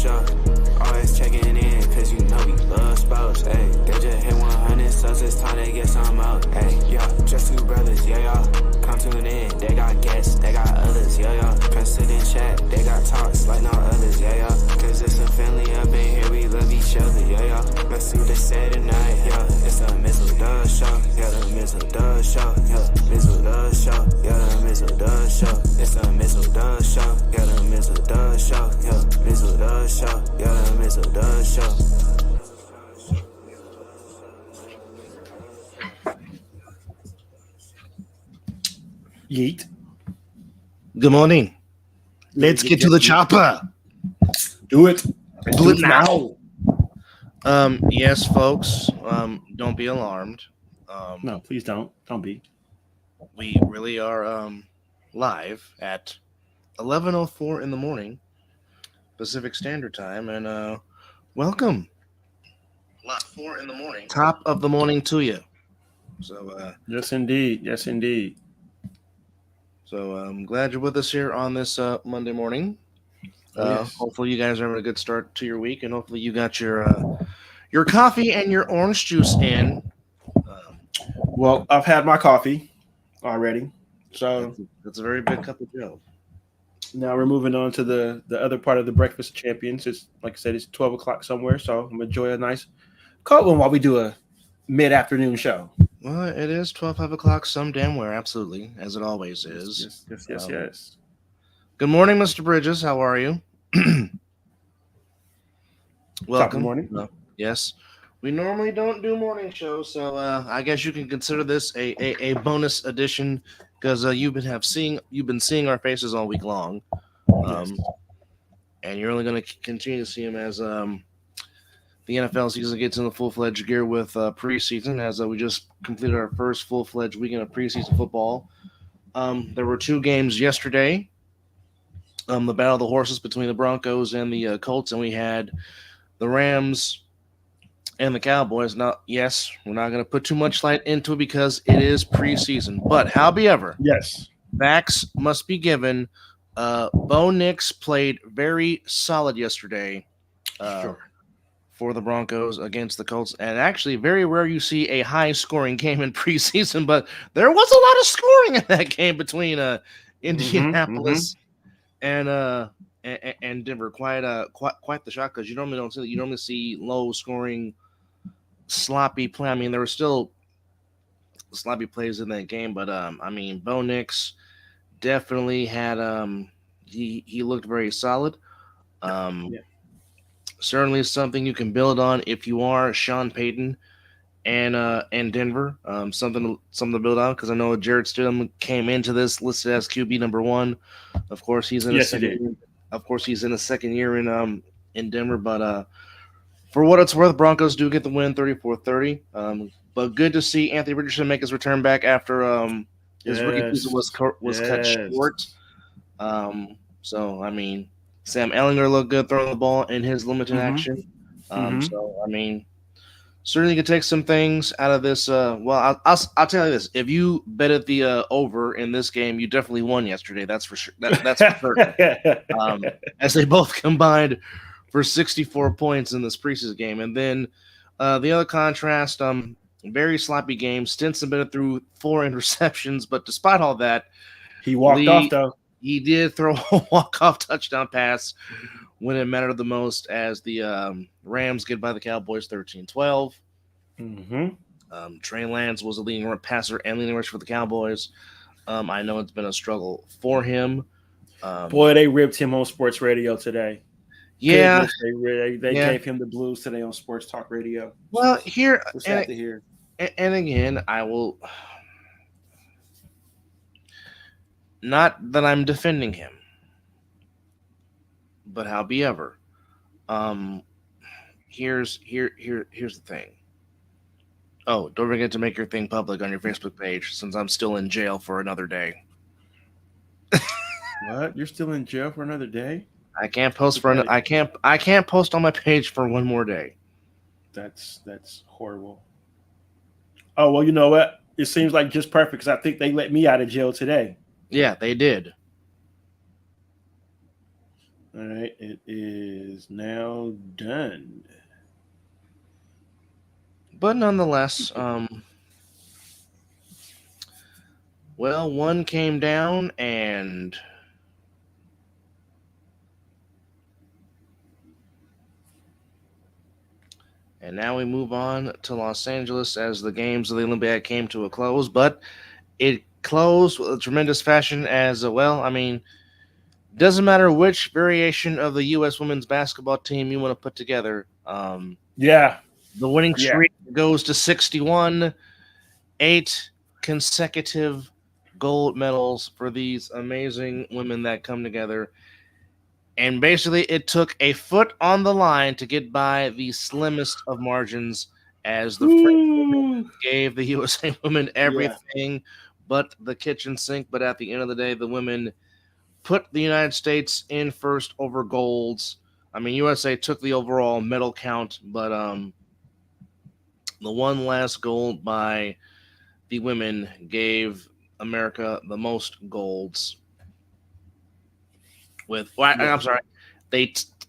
show. Always checking in, cause you know we love sports. Hey, they just hit 100 subs, it's time to get some out. Hey, yeah, just two brothers, yeah, y'all. Come tune in, they got guests, they got others, yeah, y'all. President chat, they got talks like no others, yeah, y'all. Cause it's a family up in here, we love each other, yeah, y'all. Let's see what they say tonight, yeah. It's a Mizzle does show, yeah, the Mizzle does show, yeah, Mizzle does show, yeah, the Mizzle does show. It's a Mizzle does show, yeah, the Mizzle does show, yeah, Mizzle does show, yeah, the Mizzle does show. Yeet. Good morning. Let's get to the chopper. Do it. Do it now. Yes, folks. Don't be alarmed. No, please don't. Don't be. We really are live at 11:04 in the morning, Pacific Standard Time, and welcome. 4 in the morning. Top of the morning to you. So yes, indeed. Yes, indeed. So I'm glad you're with us here on this Monday morning. Yes. Hopefully you guys are having a good start to your week, and hopefully you got your coffee and your orange juice in. Well, I've had my coffee already, so that's a very big cup of Joe. Now we're moving on to the other part of the Breakfast Champions. It's like I said, it's 12 o'clock somewhere, so I'm gonna enjoy a nice cold one while we do a mid-afternoon show. Well, it is 5 o'clock some damn where, absolutely, as it always is. Yes. Good morning, Mr. Bridges. How are you? Welcome. Good morning. Yes. We normally don't do morning shows, so I guess you can consider this a bonus edition because you've been seeing our faces all week long, and you're only going to continue to see them as the NFL season gets into full-fledged gear with preseason, as we just completed our first full-fledged weekend of preseason football. There were 2 games yesterday. The Battle of the Horses between the Broncos and the Colts, and we had the Rams and the Cowboys. Now, yes, we're not going to put too much light into it because it is preseason. But, however, yes, facts must be given. Bo Nix played very solid yesterday for the Broncos against the Colts. And actually, very rare you see a high-scoring game in preseason, but there was a lot of scoring in that game between Indianapolis and Denver. Quite the shock, because you normally don't see that. You normally see low-scoring, sloppy play. I mean, there were still sloppy plays in that game, but Bo Nix definitely had he looked very solid. Certainly something you can build on if you are Sean Payton and Denver. Something to build on, because I know Jarrett Stidham came into this listed as QB number 1. Of course, he's in a second year in Denver, but for what it's worth, Broncos do get the win 34-30. But good to see Anthony Richardson make his return back after his rookie season was cut short. So I mean, Sam Ehlinger looked good throwing the ball in his limited action. So I mean, certainly you can take some things out of this. Well, I'll tell you this: if you betted the over in this game, you definitely won yesterday. That's for sure. That's for sure. As they both combined for 64 points in this preseason game, and then the other contrast, very sloppy game. Stinson been through 4 interceptions, but despite all that, he walked off though. He did throw a walk-off touchdown pass when it mattered the most, as the Rams get by the Cowboys 13-12. Trey Lance was a leading passer and leading rusher for the Cowboys. I know it's been a struggle for him. Boy, they ripped him on sports radio today. Yeah. They gave him the blues today on sports talk radio. Well, here, sad to hear. And again, I will – not that I'm defending him, but however, here's the thing. Oh, don't forget to make your thing public on your Facebook page, since I'm still in jail for another day. What? You're still in jail for another day? I can't post I can't post on my page for one more day. That's horrible. Oh, well, you know what? It seems like just perfect, because I think they let me out of jail today. Yeah, they did. All right, it is now done. But nonetheless, well, one came down and now we move on to Los Angeles as the games of the Olympiad came to a close, but it closed with a tremendous fashion as well. I mean, doesn't matter which variation of the U.S. women's basketball team you want to put together. Yeah, The winning Yeah. streak goes to 61, 8 consecutive gold medals for these amazing women that come together. And basically, it took a foot on the line to get by the slimmest of margins as the French Ooh. gave the USA women Yeah. everything but the kitchen sink. But at the end of the day, the women put the United States in first over golds. I mean, USA took the overall medal count, but the one last gold by the women gave America the most golds. I'm sorry,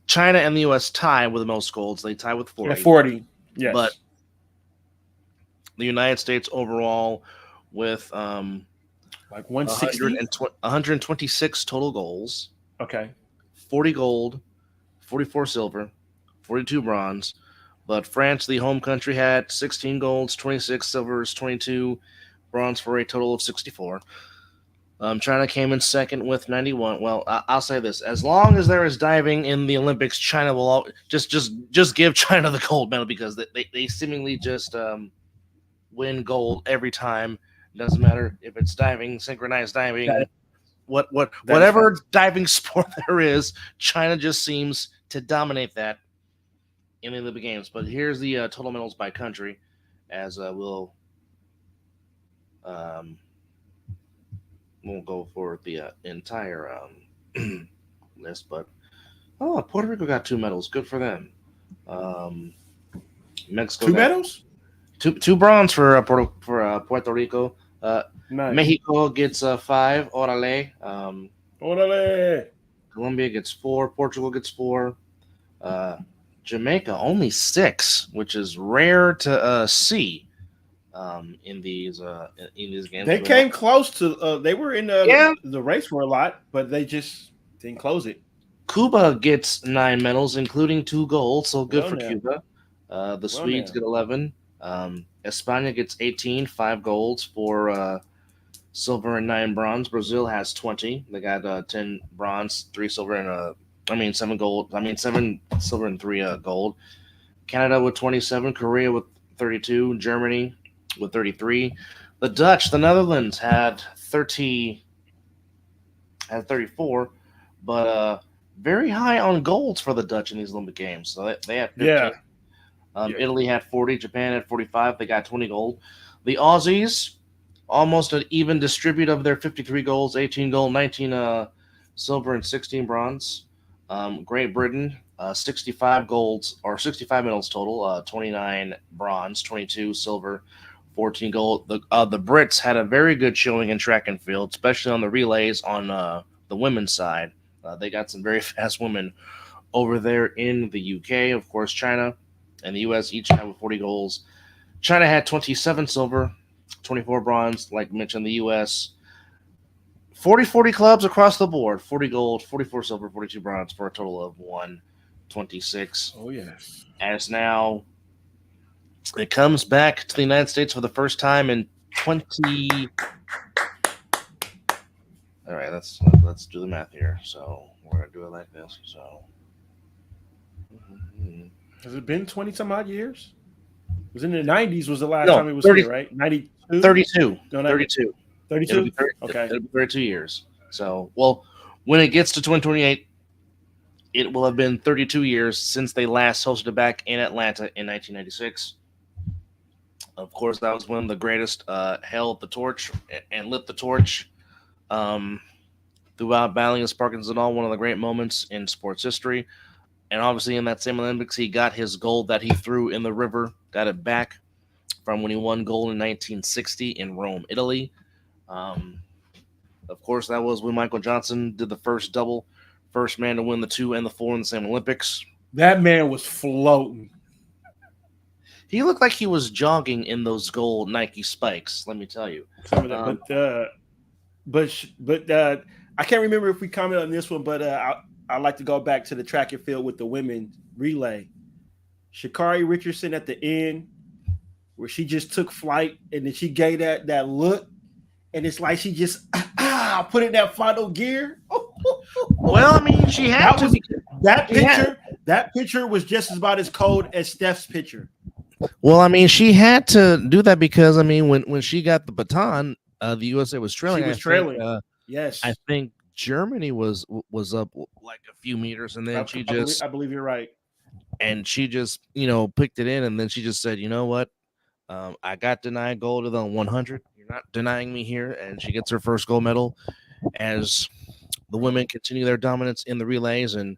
China and the U.S. tie with the most golds. They tie with 40. 40. Yes. But the United States overall with like 160. 126 total goals. Okay. 40 gold, 44 silver, 42 bronze. But France, the home country, had 16 golds, 26 silvers, 22 bronze for a total of 64. China came in second with 91. Well, I'll say this: as long as there is diving in the Olympics, China will just give China the gold medal because they seemingly just win gold every time. Doesn't matter if it's diving, synchronized diving, whatever diving sport there is. China just seems to dominate that in the Olympic Games. But here's the total medals by country, as we'll go for the entire list. But Puerto Rico got 2 medals. Good for them. Mexico 2 medals. Two bronze for Puerto Rico. Nice. Mexico gets 5. Orale. Orale. Colombia gets 4. Portugal gets 4. Jamaica only 6, which is rare to see in these games. They came close to. They were in the race for a lot, but they just didn't close it. Cuba gets 9 medals, including 2 golds, so good for Cuba. The Swedes get 11. España gets 18, 5 golds, 4 silver and 9 bronze. Brazil has 20. They got 10 bronze, 3 silver and 7 gold. 7 silver and 3 gold. Canada with 27. Korea with 32. Germany with 33. The Dutch, the Netherlands had 34, but very high on golds for the Dutch in these Olympic Games. So they had 15. Yeah. Italy had 40. Japan had 45. They got 20 gold. The Aussies, almost an even distribute of their 53 golds, 18 gold, 19 silver, and 16 bronze. Great Britain, 65 golds, or 65 medals total, 29 bronze, 22 silver, 14 gold. The Brits had a very good showing in track and field, especially on the relays on the women's side. They got some very fast women over there in the UK. Of course, China and the U.S. each have 40 goals. China had 27 silver, 24 bronze, like mentioned, the U.S. 40 clubs across the board, 40 gold, 44 silver, 42 bronze, for a total of 126. Oh, yes. As now it comes back to the United States for the first time in 20. All right, let's do the math here. So we're going to do it like this. So. Has it been 20 some odd years? It was in the 90s was the last time it was 30, here, right? 92? 32. No, 32. 32? Okay. It'll be 32 years. So, well, when it gets to 2028, it will have been 32 years since they last hosted it back in Atlanta in 1996. Of course, that was when the greatest held the torch and lit the torch throughout battling his Parkinson, all one of the great moments in sports history. And obviously, in that same Olympics, he got his gold that he threw in the river, got it back from when he won gold in 1960 in Rome, Italy. Of course, that was when Michael Johnson did the first double first man to win the 2 and the 4 in the same Olympics. That man was floating. He looked like he was jogging in those gold Nike spikes. Let me tell you. Some of that, but I can't remember if we commented on this one, but I like to go back to the track and field with the women relay. Sha'Carri Richardson at the end, where she just took flight and then she gave that look, and it's like she just put in that final gear. Well, I mean, she had to. That picture was just about as cold as Steph's picture. Well, I mean, she had to do that because, I mean, when she got the baton, the USA was trailing. She was trailing. Yes. I think Germany was up like a few meters, and then I believe you're right. And she just, picked it in, and then she just said, you know what? I got denied gold to the 100. You're not denying me here. And she gets her first gold medal as the women continue their dominance in the relays. And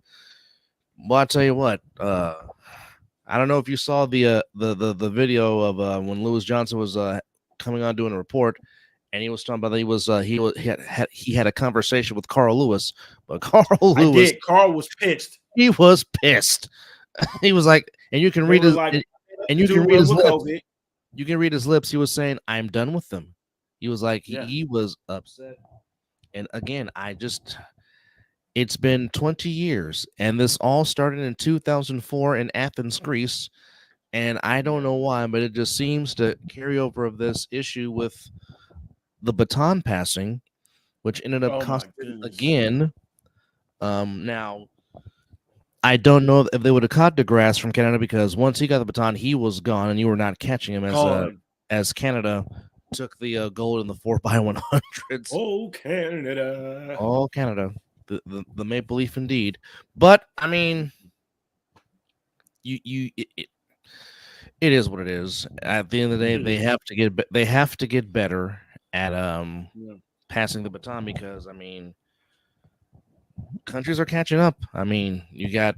well, I'll tell you what, I don't know if you saw the video of when Lewis Johnson was coming on doing a report, and he was talking about that he had a conversation with Carl Lewis, but Carl was pissed. He was pissed. He was like, and you can read his lips. You can read his lips. He was saying, "I'm done with them." He was like, he was upset. And again, it's been 20 years, and this all started in 2004 in Athens, Greece. And I don't know why, but it just seems to carry over of this issue with the baton passing, which ended up costing again. Now, I don't know if they would have caught DeGrasse from Canada, because once he got the baton, he was gone, and you were not catching him as Canada took the gold in the 4x100s. Oh, Canada. Oh, Canada. The Maple Leaf indeed. But I mean, it is what it is. At the end of the day, they have to get better at passing the baton, because I mean, countries are catching up. I mean, you got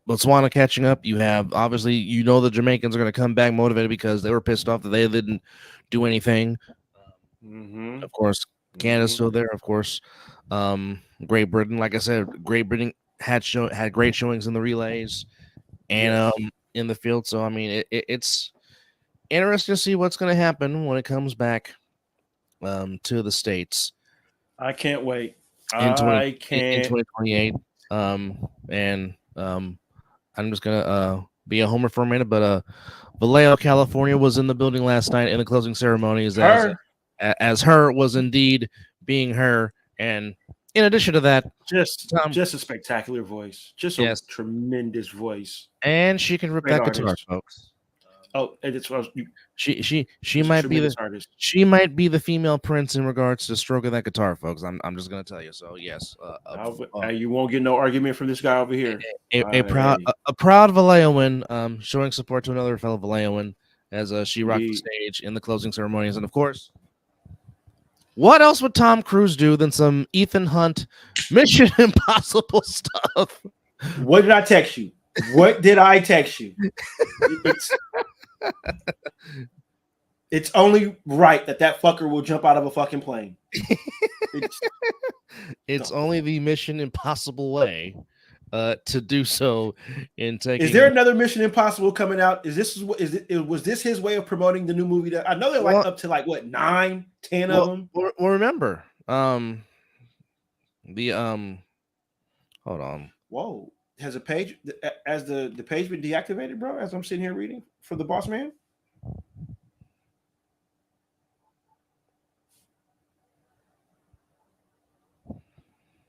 Botswana catching up. You have, obviously, the Jamaicans are going to come back motivated because they were pissed off that they didn't do anything. Of course, Canada's still there. Of course, Great Britain, like I said, Great Britain had great showings in the relays and in the field. So I mean, it's interesting to see what's going to happen when it comes back to the States. I can't wait. In 2028. And I'm just gonna be a homer for a minute, but Vallejo, California was in the building last night in the closing ceremonies as her was indeed being her. And in addition to that, just a spectacular voice, just a tremendous voice, and she can rip that guitar, folks. Oh, and it's she might be the female Prince in regards to stroking that guitar, folks. I'm just gonna tell you. So yes, you won't get no argument from this guy over here. A proud Vallejoan, showing support to another fellow Vallejoan as she rocked the stage in the closing ceremonies, and of course, what else would Tom Cruise do than some Ethan Hunt Mission Impossible stuff? What did I text you? What did I text you? It's only right that fucker will jump out of a fucking plane. It's only the Mission Impossible way to do so. Is there another Mission Impossible coming out? Was this his way of promoting the new movie? That I know they're up to 9, 10 of them. Well, remember, hold on. Whoa. Has the page been deactivated, bro? As I'm sitting here reading for the boss man.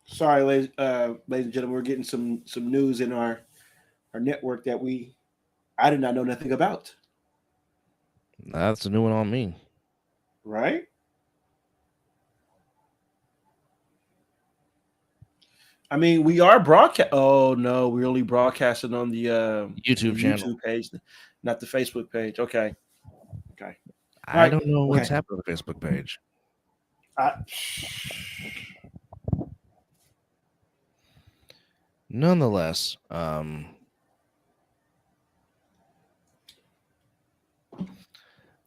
Sorry, ladies and gentlemen, we're getting some news in our network that I did not know nothing about. That's a new one on me. Right? I mean, we are broadcast. Oh no, we're only broadcasting on the YouTube channel page, not the Facebook page. Okay. I don't know what's happened on the Facebook page. Nonetheless,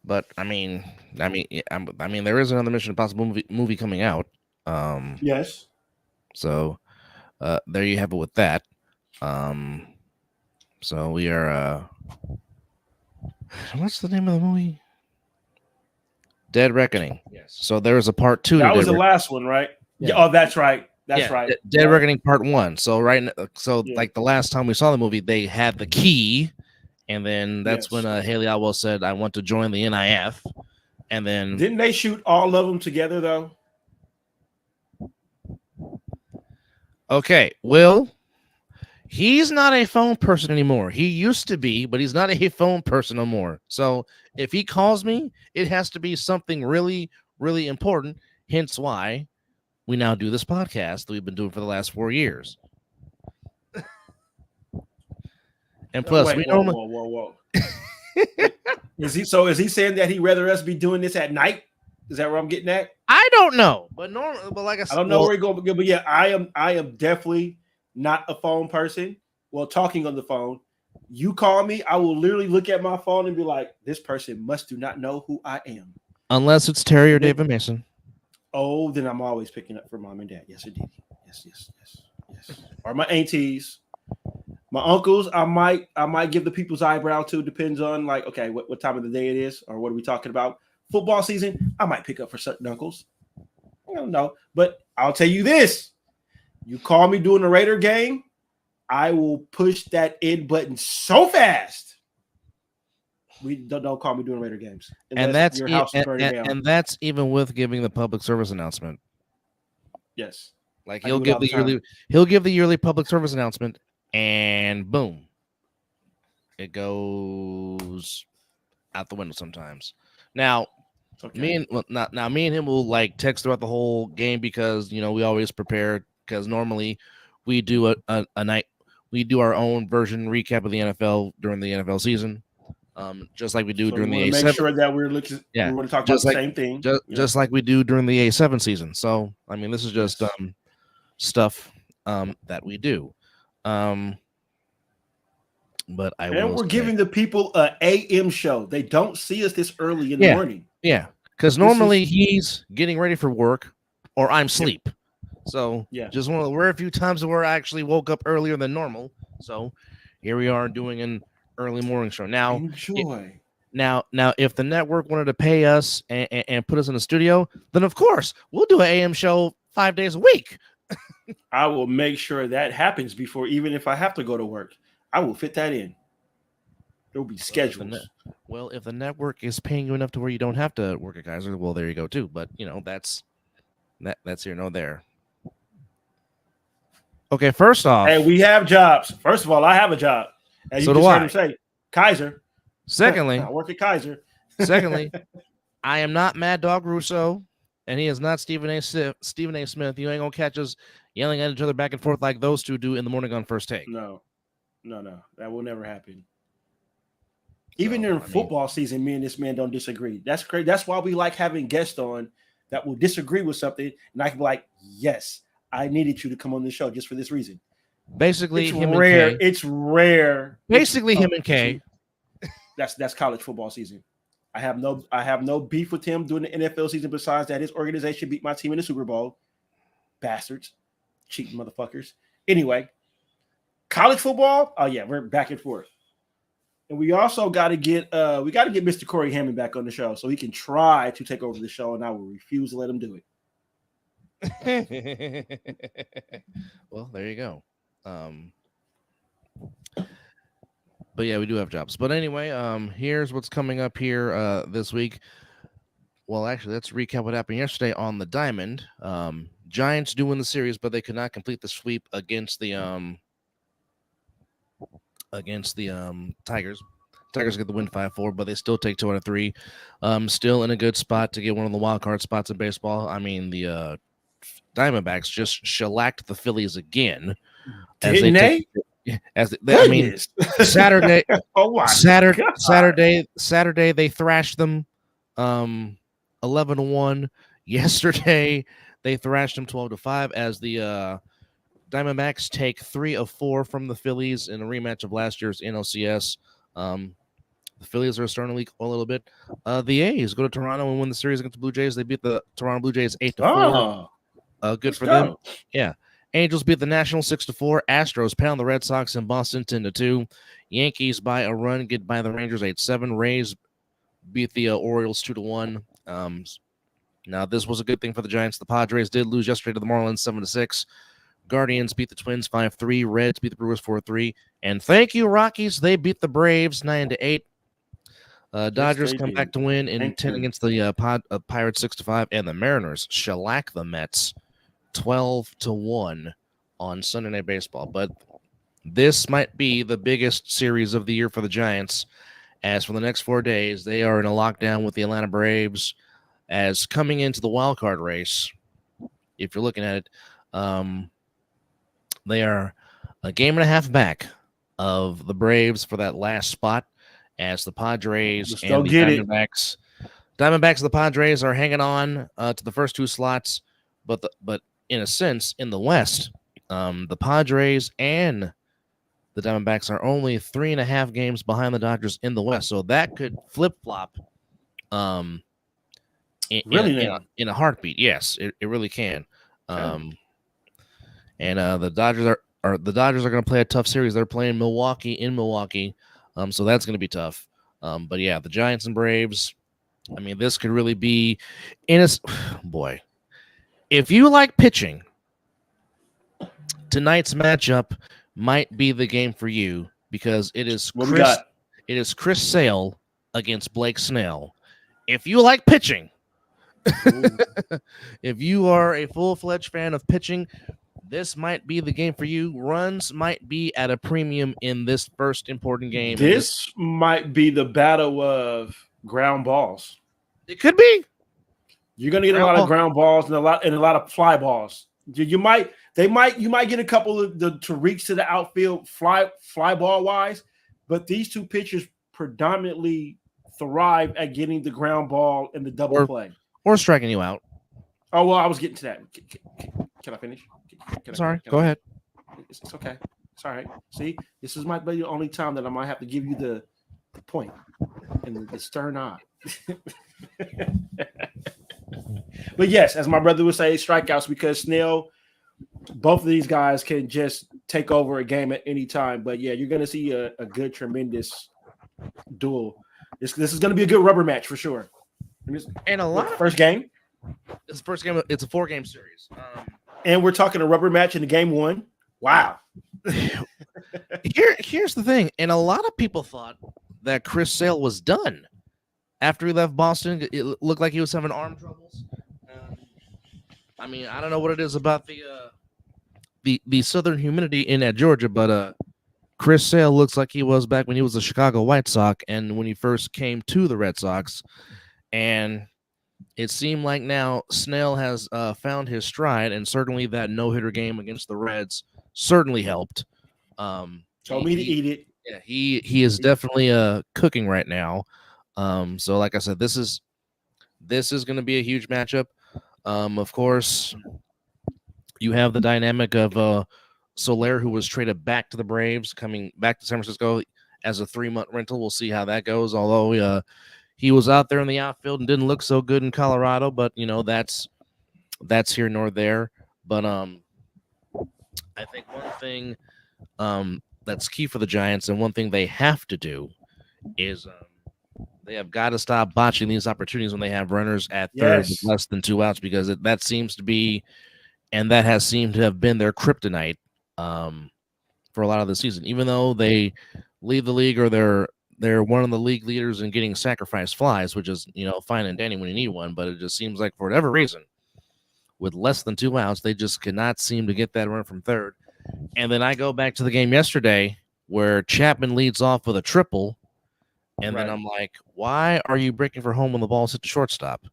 but I mean, there is another Mission Impossible movie coming out. Yes. So, there you have it with that. So we are. What's the name of the movie? Dead Reckoning. Yes. So there was a part 2. That was the last one, right? Yeah. Oh, that's right. That's right. Dead Reckoning Part 1. So like the last time we saw the movie, they had the key, and then that's when Haley Atwell said, "I want to join the NIF," and then didn't they shoot all of them together though? Okay, Will. He's not a phone person anymore. He used to be, but he's not a phone person no more. So if he calls me, it has to be something really, really important. Hence why we now do this podcast that we've been doing for the last 4 years. And plus, we normally. Whoa. Is he saying that he'd rather us be doing this at night? Is that where I'm getting at? I don't know, but like I said, I don't know where you're going, but yeah, I am definitely not a phone person. Well, talking on the phone, you call me, I will literally look at my phone and be like, "This person must do not know who I am." Unless it's Terry or David Mason. Oh, then I'm always picking up for mom and dad. Yes, indeed. Yes. Or my aunties, my uncles. I might give the people's eyebrow to. Depends on like, okay, what time of the day it is, or what are we talking about? Football season, I might pick up for certain uncles. I don't know, but I'll tell you this: you call me during the Raider game, I will push that end button so fast. We don't call me during Raider games, and that's and that's even with giving the public service announcement. Yes, like he'll give the yearly public service announcement, and boom, it goes out the window sometimes. Now, me and him will like text throughout the whole game because we always prepare because normally we do a night. We do our own version recap of the NFL during the NFL season, just like we do during the A7. Make sure that we're looking. Yeah, we want to talk about the same thing, just like we do during the A7 season. So, I mean, this is just stuff that we do. But we're giving the people a AM show. They don't see us this early in the morning. Yeah, because normally he's getting ready for work, or I'm asleep. So just one of the rare few times where I actually woke up earlier than normal. So here we are doing an early morning show. Now, enjoy. Now, if the network wanted to pay us and put us in the studio, then of course we'll do an AM show 5 days a week. I will make sure that happens before, even if I have to go to work, I will fit that in. There will be schedules. Well, if the network is paying you enough to where you don't have to work at Kaiser, well, there you go too. But that's here nor there. Okay, first off, hey, we have jobs. First of all, I have a job. As you just heard him say, Kaiser. Secondly, I work at Kaiser. Secondly, I am not Mad Dog Russo, and he is not Stephen A. Smith. You ain't gonna catch us yelling at each other back and forth like those two do in the morning on First Take. No, that will never happen. Even during football season, me and this man don't disagree. That's great. That's why we like having guests on that will disagree with something, and I can be like, yes, I needed you to come on the show just for this reason. Basically, it's rare. And Kay. It's rare. Basically, him and Kay. That's college football season. I have no beef with him during the NFL season. Besides that, his organization beat my team in the Super Bowl. Bastards, cheating motherfuckers. Anyway, college football. Oh yeah, we're back and forth. And we also got to get Mr. Corey Hammond back on the show so he can try to take over the show, and I will refuse to let him do it. Well, there you go. But yeah, we do have jobs. But anyway, here's what's coming up here this week. Well, actually, let's recap what happened yesterday on the Diamond. Giants do win the series, but they could not complete the sweep against the Tigers. Tigers get the win 5-4, but they still take 2 out of 3. Still in a good spot to get one of the wild card spots in baseball. I mean, the Diamondbacks just shellacked the Phillies again. Didn't they? I mean, Saturday. Oh Saturday they thrashed them 11-1. Yesterday they thrashed them 12-5 as the Diamondbacks take 3 of 4 from the Phillies in a rematch of last year's NLCS. The Phillies are starting to leak a little bit. The A's go to Toronto and win the series against the Blue Jays. They beat the Toronto Blue Jays 8-4. Good for them. Yeah. Angels beat the Nationals 6-4. Astros pound the Red Sox in Boston 10-2. Yankees by a run get by the Rangers 8-7. Rays beat the Orioles 2-1. Now this was a good thing for the Giants. The Padres did lose yesterday to the Marlins 7-6. Guardians beat the Twins 5-3. Reds beat the Brewers 4-3. And thank you, Rockies. They beat the Braves 9-8. Dodgers come back to win in 10 against the Pirates 6-5, and the Mariners shellac the Mets 12-1 on Sunday Night Baseball. But this might be the biggest series of the year for the Giants, as for the next 4 days, they are in a lockdown with the Atlanta Braves, as coming into the wild card race, if you're looking at it, they are a game and a half back of the Braves for that last spot, as the Padres and the Diamondbacks and the Padres are hanging on to the first 2 slots, but in a sense, in the West, the Padres and the Diamondbacks are only 3.5 games behind the Dodgers in the West, so that could flip-flop in a heartbeat. Yes, it really can. And the Dodgers are going to play a tough series. They're playing Milwaukee in Milwaukee, so that's going to be tough. But yeah, the Giants and Braves. I mean, this could really be boy. If you like pitching, tonight's matchup might be the game for you, because it is Chris Sale against Blake Snell. If you like pitching, if you are a full-fledged fan of pitching, this might be the game for you. Runs might be at a premium in this first important game. This might be the battle of ground balls. It could be. You're going to get a lot of ground balls and a lot of fly balls. You might get a couple of to reach to the outfield fly ball wise, but these 2 pitchers predominantly thrive at getting the ground ball and the double play or striking you out. Oh well, I was getting to that. Can I finish? Go ahead. It's okay. It's all right. See, this is might be the only time that I might have to give you the point and the stern eye. But yes, as my brother would say, strikeouts, because Snell, both of these guys can just take over a game at any time. But yeah, you're going to see a good, tremendous duel. This is going to be a good rubber match for sure. And a lot. First game. It's the first game. It's a 4-game series. And we're talking a rubber match in the game 1. Wow. Here's the thing. And a lot of people thought that Chris Sale was done after he left Boston. It looked like he was having arm troubles. I mean, I don't know what it is about the southern humidity in Georgia, but Chris Sale looks like he was back when he was a Chicago White Sox and when he first came to the Red Sox. And it seemed like now Snell has found his stride, and certainly that no-hitter game against the Reds certainly helped. Told me to eat it. Yeah, he is definitely cooking right now. So like I said, this is going to be a huge matchup. Of course, you have the dynamic of Soler, who was traded back to the Braves, coming back to San Francisco as a 3-month rental. We'll see how that goes. Although he was out there in the outfield and didn't look so good in Colorado, but that's here nor there. But I think one thing that's key for the Giants, and one thing they have to do, is they have got to stop botching these opportunities when they have runners at third with less than 2 outs, because that seems to be, and that has seemed to have been their kryptonite for a lot of the season. Even though they lead the league, or they're one of the league leaders in getting sacrifice flies, which is fine and dandy when you need one, but it just seems like for whatever reason, with less than 2 outs, they just cannot seem to get that run from third. And then I go back to the game yesterday where Chapman leads off with a triple. And then I'm like, why are you breaking for home when the ball's hit the shortstop?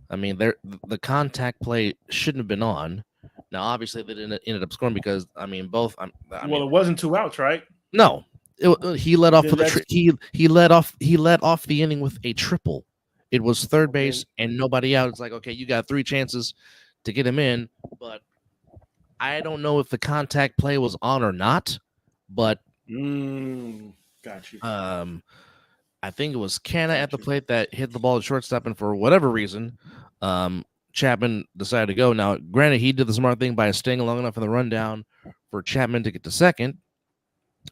I mean, the contact play shouldn't have been on. Now, obviously, they didn't ended up scoring because, both. It wasn't 2 outs, right? No, he led off he led off the inning with a triple. It was third base and nobody out. It's like, okay, you got 3 chances to get him in, but I don't know if the contact play was on or not. But got you. I think it was Canna at the plate that hit the ball at shortstop, and for whatever reason, Chapman decided to go. Now, granted, he did the smart thing by staying long enough in the rundown for Chapman to get to second.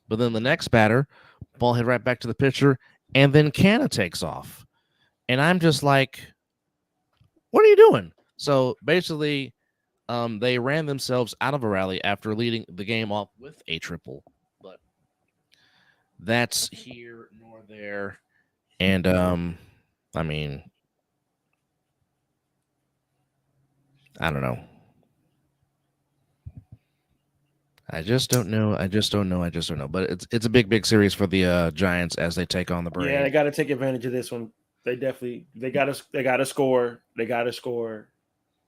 But then the next batter, ball hit right back to the pitcher, and then Canna takes off. And I'm just like, what are you doing? So basically, they ran themselves out of a rally after leading the game off with a triple. But that's here nor there. And I mean, I don't know. I just don't know. But it's a big series for the Giants as they take on the Braves. Yeah, they got to take advantage of this one. They got to score. They got to score,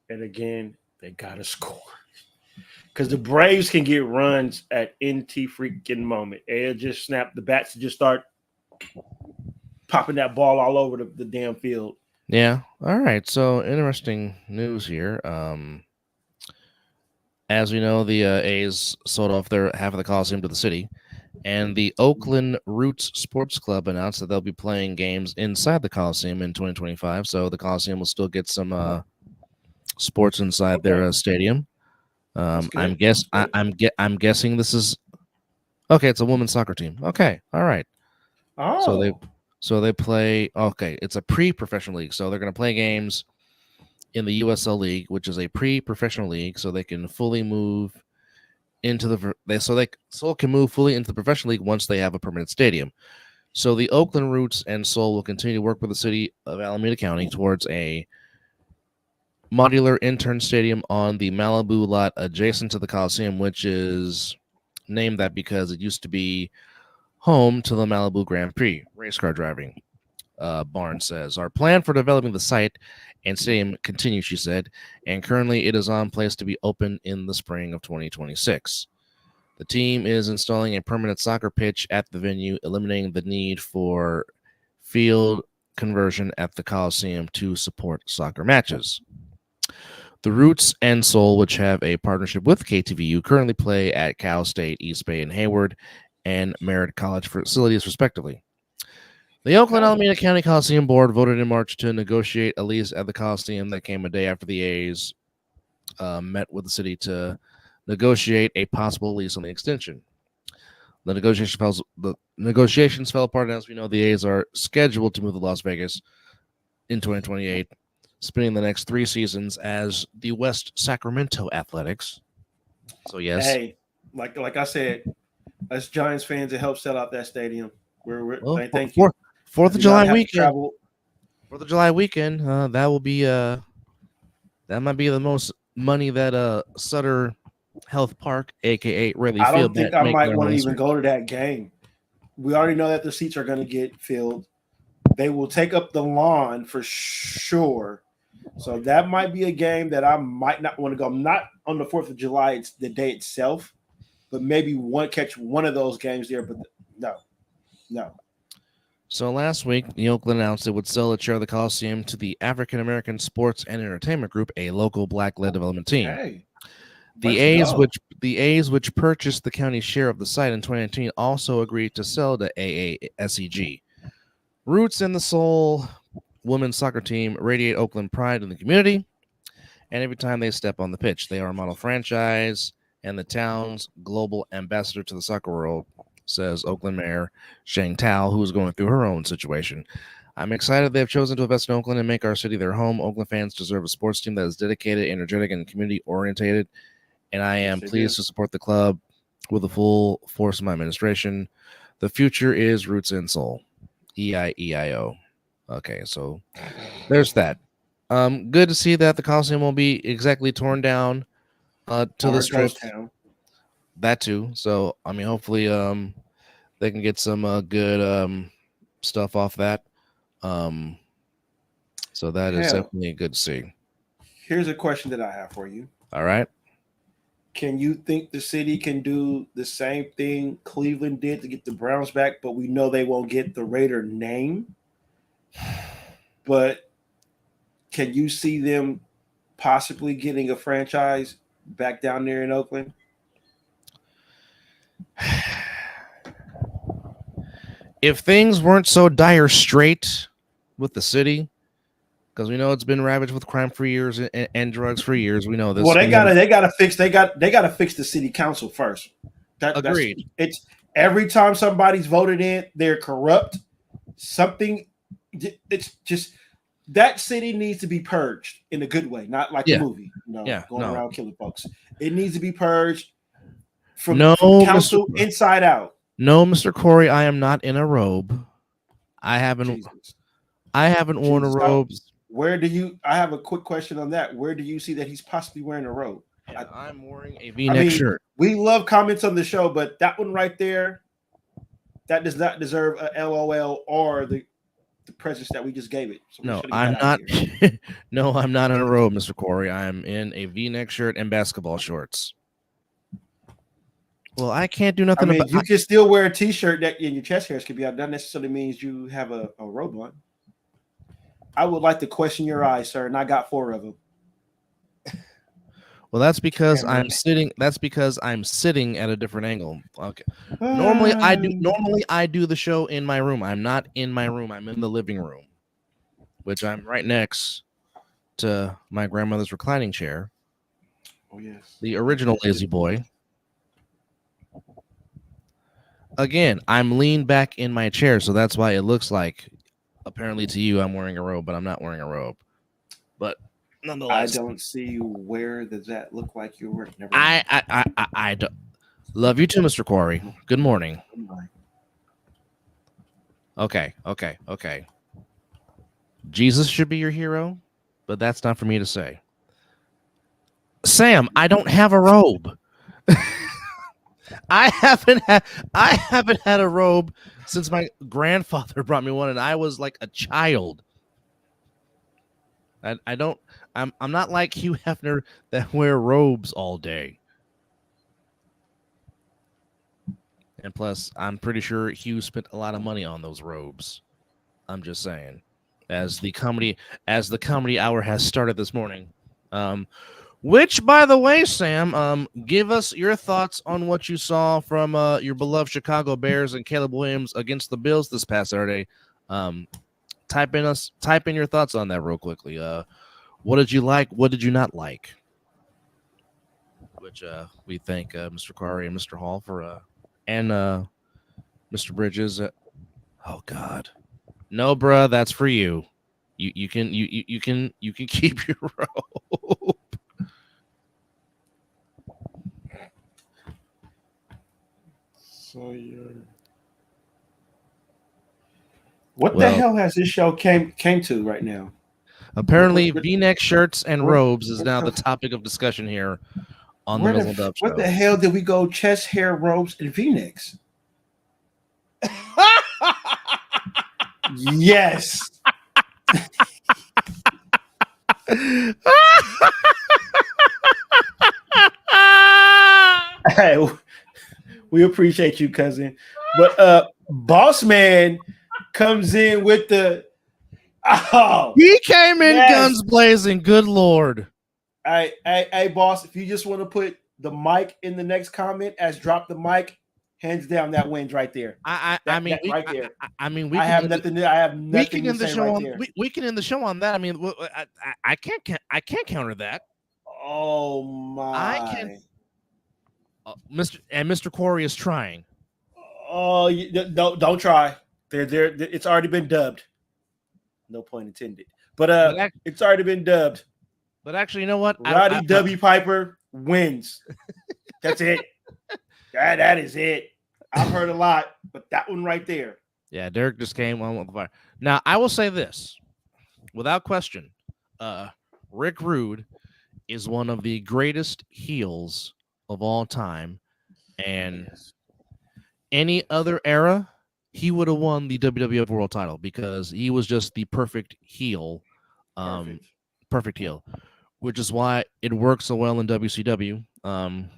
and again, they got to score because the Braves can get runs at NT freaking moment. They'll just snap the bats and just start popping that ball all over the damn field. Yeah. All right. So interesting news here. As we know, the A's sold off their half of the Coliseum to the city, and the Oakland Roots Sports Club announced that they'll be playing games inside the Coliseum in 2025. So the Coliseum will still get some sports inside their stadium. I'm guessing this is okay. It's a women's soccer team. Okay, all right. Oh, so they play. Okay, it's a pre-professional league, so they're going to play games in the USL League, which is a pre-professional league, so they can fully move into Seoul can move fully into the professional league once they have a permanent stadium. So the Oakland Roots and Seoul will continue to work with the city of Alameda County towards a modular intern stadium on the Malibu lot adjacent to the Coliseum, which is named that because it used to be home to the Malibu Grand Prix race car driving. Barnes says, our plan for developing the site and stadium continues, she said, and currently it is on place to be open in the spring of 2026. The team is installing a permanent soccer pitch at the venue, eliminating the need for field conversion at the Coliseum to support soccer matches. The Roots and Seoul, which have a partnership with KTVU, currently play at Cal State, East Bay, and Hayward, and Merritt College facilities, respectively. The Oakland Alameda County Coliseum Board voted in March to negotiate a lease at the Coliseum that came a day after the A's met with the city to negotiate a possible lease on the extension. The negotiations fell apart, and as we know, the A's are scheduled to move to Las Vegas in 2028, spending the next 3 seasons as the West Sacramento Athletics. So, yes. Hey, like I said, as Giants fans, it helps sell out that stadium. Thank you. 4th of July weekend. 4th of July weekend. That will be that might be the most money that Sutter Health Park, aka Wrigley Field. I don't think I might want to even go to that game. We already know that the seats are going to get filled. They will take up the lawn for sure. So that might be a game that I might not want to go. I'm not on the 4th of July. It's the day itself, but maybe catch one of those games there. But no. So last week, the Oakland announced it would sell a share of the Coliseum to the African American Sports and Entertainment Group, a local Black-led development team. Hey, the A's, which purchased the county's share of the site in 2019, also agreed to sell to AASEG. Roots and the Seoul women's soccer team radiate Oakland pride in the community, and every time they step on the pitch, they are a model franchise and the town's global ambassador to the soccer world, says Oakland Mayor Shang Tao, who is going through her own situation. I'm excited they have chosen to invest in Oakland and make our city their home. Oakland fans deserve a sports team that is dedicated, energetic, and community-orientated, and I am pleased to support the club with the full force of my administration. The future is Roots and Seoul. EIEIO. Okay, so there's that. Good to see that the Coliseum will be exactly torn down to the strip. That too. So I mean, hopefully, they can get some good stuff off that. So that is definitely good to see. Here's a question that I have for you. All right. Can you think the city can do the same thing Cleveland did to get the Browns back, but we know they won't get the Raider name? But can you see them possibly getting a franchise back down there in Oakland? If things weren't so dire straight with the city, because we know it's been ravaged with crime for years and drugs for years. We know this. Well, they gotta fix the city council first. Agreed. It's every time somebody's voted in, they're corrupt. Something. It's just that city needs to be purged in a good way, not like the movie. Going around killing folks. It needs to be purged from council inside out. No, Mr. Corey, I am not in a robe. I haven't worn a robe. I have a quick question on that. Where do you see that he's possibly wearing a robe? Yeah, I'm wearing a V-neck shirt. We love comments on the show, but that one right there, that does not deserve a LOL or the presence that we just gave it. So no, I'm not. No, I'm not in a robe, Mr. Corey. I am in a V-neck shirt and basketball shorts. Well, I can't do nothing. You can still wear a T-shirt that in your chest hairs could be out. That necessarily means you have a robe on. I would like to question your eyes, sir, and I got 4 of them. Well, that's because I'm sitting. That's because I'm sitting at a different angle. Okay. Normally, I do the show in my room. I'm not in my room. I'm in the living room, which I'm right next to my grandmother's reclining chair. Oh yes, the original Lazy Boy. Again, I'm leaned back in my chair, so that's why it looks like, apparently to you, I'm wearing a robe, but I'm not wearing a robe. But nonetheless, I don't see you. Where does that look like you're wearing? I don't. Love you too, Mr. Corey. Good morning. Okay. Jesus should be your hero, but that's not for me to say. Sam, I don't have a robe. I haven't had a robe since my grandfather brought me one, and I was like a child. I'm not like Hugh Hefner that wear robes all day. And plus, I'm pretty sure Hugh spent a lot of money on those robes. I'm just saying. As the comedy hour has started this morning. Which, by the way, Sam, give us your thoughts on what you saw from your beloved Chicago Bears and Caleb Williams against the Bills this past Saturday. Type in your thoughts on that real quickly. What did you like? What did you not like? Which we thank Mr. Corey and Mr. Hall for, and Mr. Bridges. Oh God, no, bruh, that's for you. You can keep your robe. So what the hell has this show came to right now? Apparently, V-neck shirts and robes is now the topic of discussion here on the Mizzle Dub Show. What the hell did we go chest hair, robes, and V-necks? Yes. Hey, we appreciate you, cousin. But Boss Man comes in with the he came in guns blazing. Good Lord. Hey, boss, if you just want to put the mic in the next comment as drop the mic, hands down, that wins right there. I have nothing. I have nothing to say right there. We can end the show on that. I mean, I can't counter that. Oh my! I can. Mr. Corey is trying. Oh, don't try. It's already been dubbed. No point intended. But it's already been dubbed. But actually, you know what? Roddy W. Piper wins. That's it. That is it. I've heard a lot, but that one right there. Yeah, Derek just came on with the fire. Now, I will say this, without question, Rick Rude is one of the greatest heels of all time, and any other era, he would have won the WWF World Title because he was just the perfect heel, perfect heel, which is why it works so well in WCW. And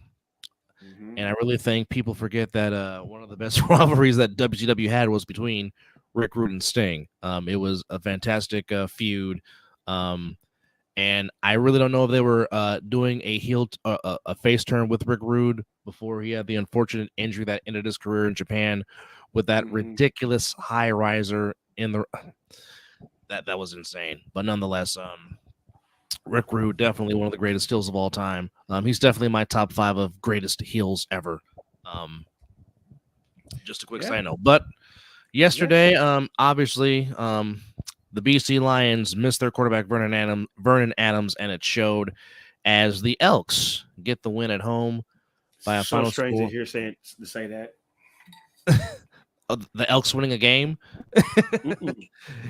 I really think people forget that one of the best rivalries that WCW had was between Rick Rude and Sting. It was a fantastic feud. And I really don't know if they were doing a face turn with Rick Rude before he had the unfortunate injury that ended his career in Japan with that ridiculous high riser in the that was insane. But nonetheless, Rick Rude, definitely one of the greatest heels of all time. He's definitely my top 5 of greatest heels ever. Just a quick side note. But yesterday, obviously, the BC Lions missed their quarterback Vernon Adams, and it showed as the Elks get the win at home by a final strange score. to hear to say that. The Elks winning a game.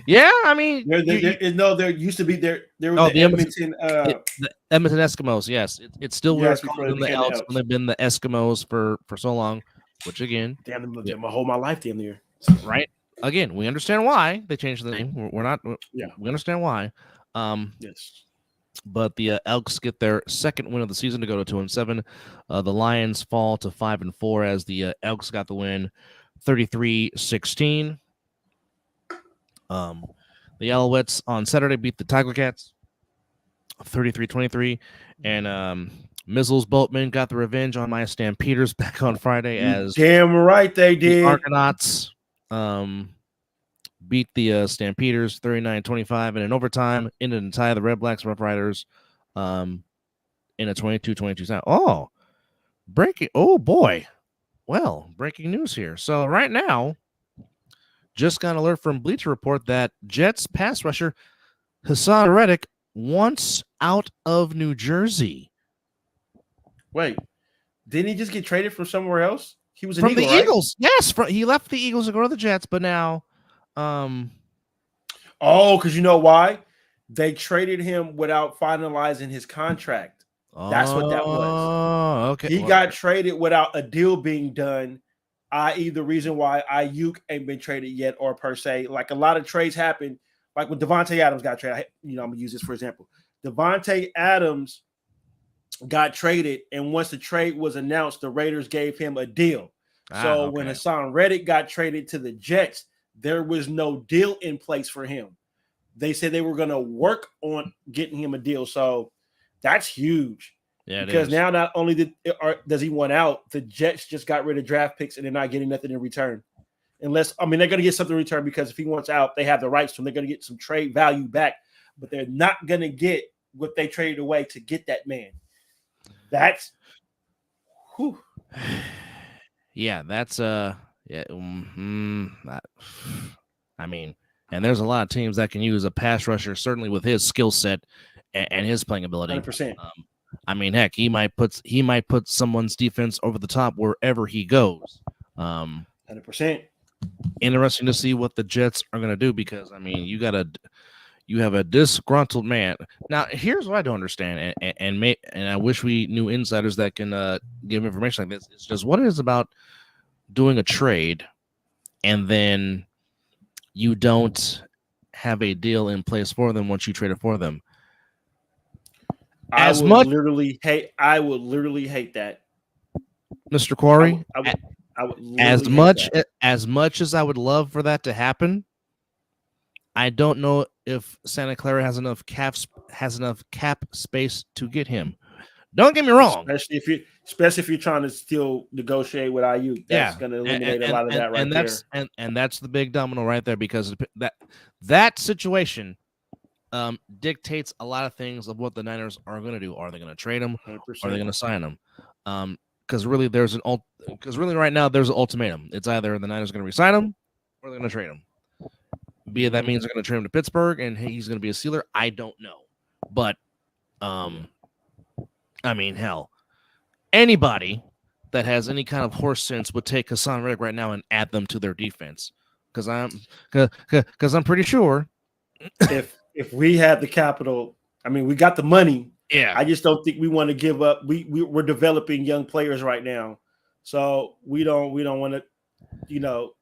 Yeah, I mean, there used to be there was the Edmonton the Edmonton Eskimos. Yes, it's still weird calling them the Elks when they've been the Eskimos for so long. Which again, damn them my whole life damn near. Right. Again, we understand why they changed the name. We're not. Yeah, we understand why. Yes. But the Elks get their second win of the season to go to 2-7. The Lions fall to 5-4 as the Elks got the win, 33-16. The Alouettes on Saturday beat the Tiger Cats, 33-23, and Mizzle's Boatmen got the revenge on my Stampeders back on Friday as damn right they did. The Argonauts beat the Stampeders 39-25, and in overtime ended in tie the Red Blacks Rough Riders in a 22-22 sound. Oh, breaking! Oh boy, well, breaking news here. So right now, just got an alert from Bleacher Report that Jets pass rusher Hassan Reddick wants out of New Jersey. Wait, didn't he just get traded from somewhere else? He was from Eagle, the right? Eagles. Yes, he left the Eagles to go to the Jets, but now, because you know why? They traded him without finalizing his contract. That's what that was. Oh, okay. He got traded without a deal being done, i.e., the reason why Ayuk ain't been traded yet, or per se, like a lot of trades happen. Like when Devontae Adams got traded, I'm gonna use this for example. Devontae Adams got traded, and once the trade was announced, the Raiders gave him a deal. So when Hassan Reddick got traded to the Jets, there was no deal in place for him. They said they were going to work on getting him a deal. So that's huge. Yeah, because now not only does he want out, the Jets just got rid of draft picks and they're not getting nothing in return. They're going to get something in return because if he wants out, they have the rights to him. They're going to get some trade value back, but they're not going to get what they traded away to get that man. That's whew. Yeah, that's I mean, and there's a lot of teams that can use a pass rusher, certainly with his skill set and his playing ability. 100%. I mean, heck, he might put someone's defense over the top wherever he goes. 100%. Interesting to see what the Jets are going to do because I mean, you have a disgruntled man. Now, here's what I don't understand, and I wish we knew insiders that can give information like this. It's just what it is about doing a trade, and then you don't have a deal in place for them once you trade it for them. I would literally hate that, Mr. Quarry. I would as much as I would love for that to happen. I don't know if Santa Clara has enough cap space to get him. Don't get me wrong. Especially if you're trying to still negotiate with IU, that's going to eliminate a lot of that right there. And that's the big domino right there because that situation dictates a lot of things of what the Niners are going to do. Are they going to trade him? 100%. Are they going to sign him? Because really right now there's an ultimatum. It's either the Niners are going to resign him or they're going to trade him. Be it that means they're going to trade him to Pittsburgh and he's going to be a Steeler. I don't know. But, I mean, hell, anybody that has any kind of horse sense would take Hassan Reddick right now and add them to their defense. Because I'm pretty sure if we had the capital, I mean, we got the money. Yeah. I just don't think we want to give up. We're developing young players right now. So we don't want to,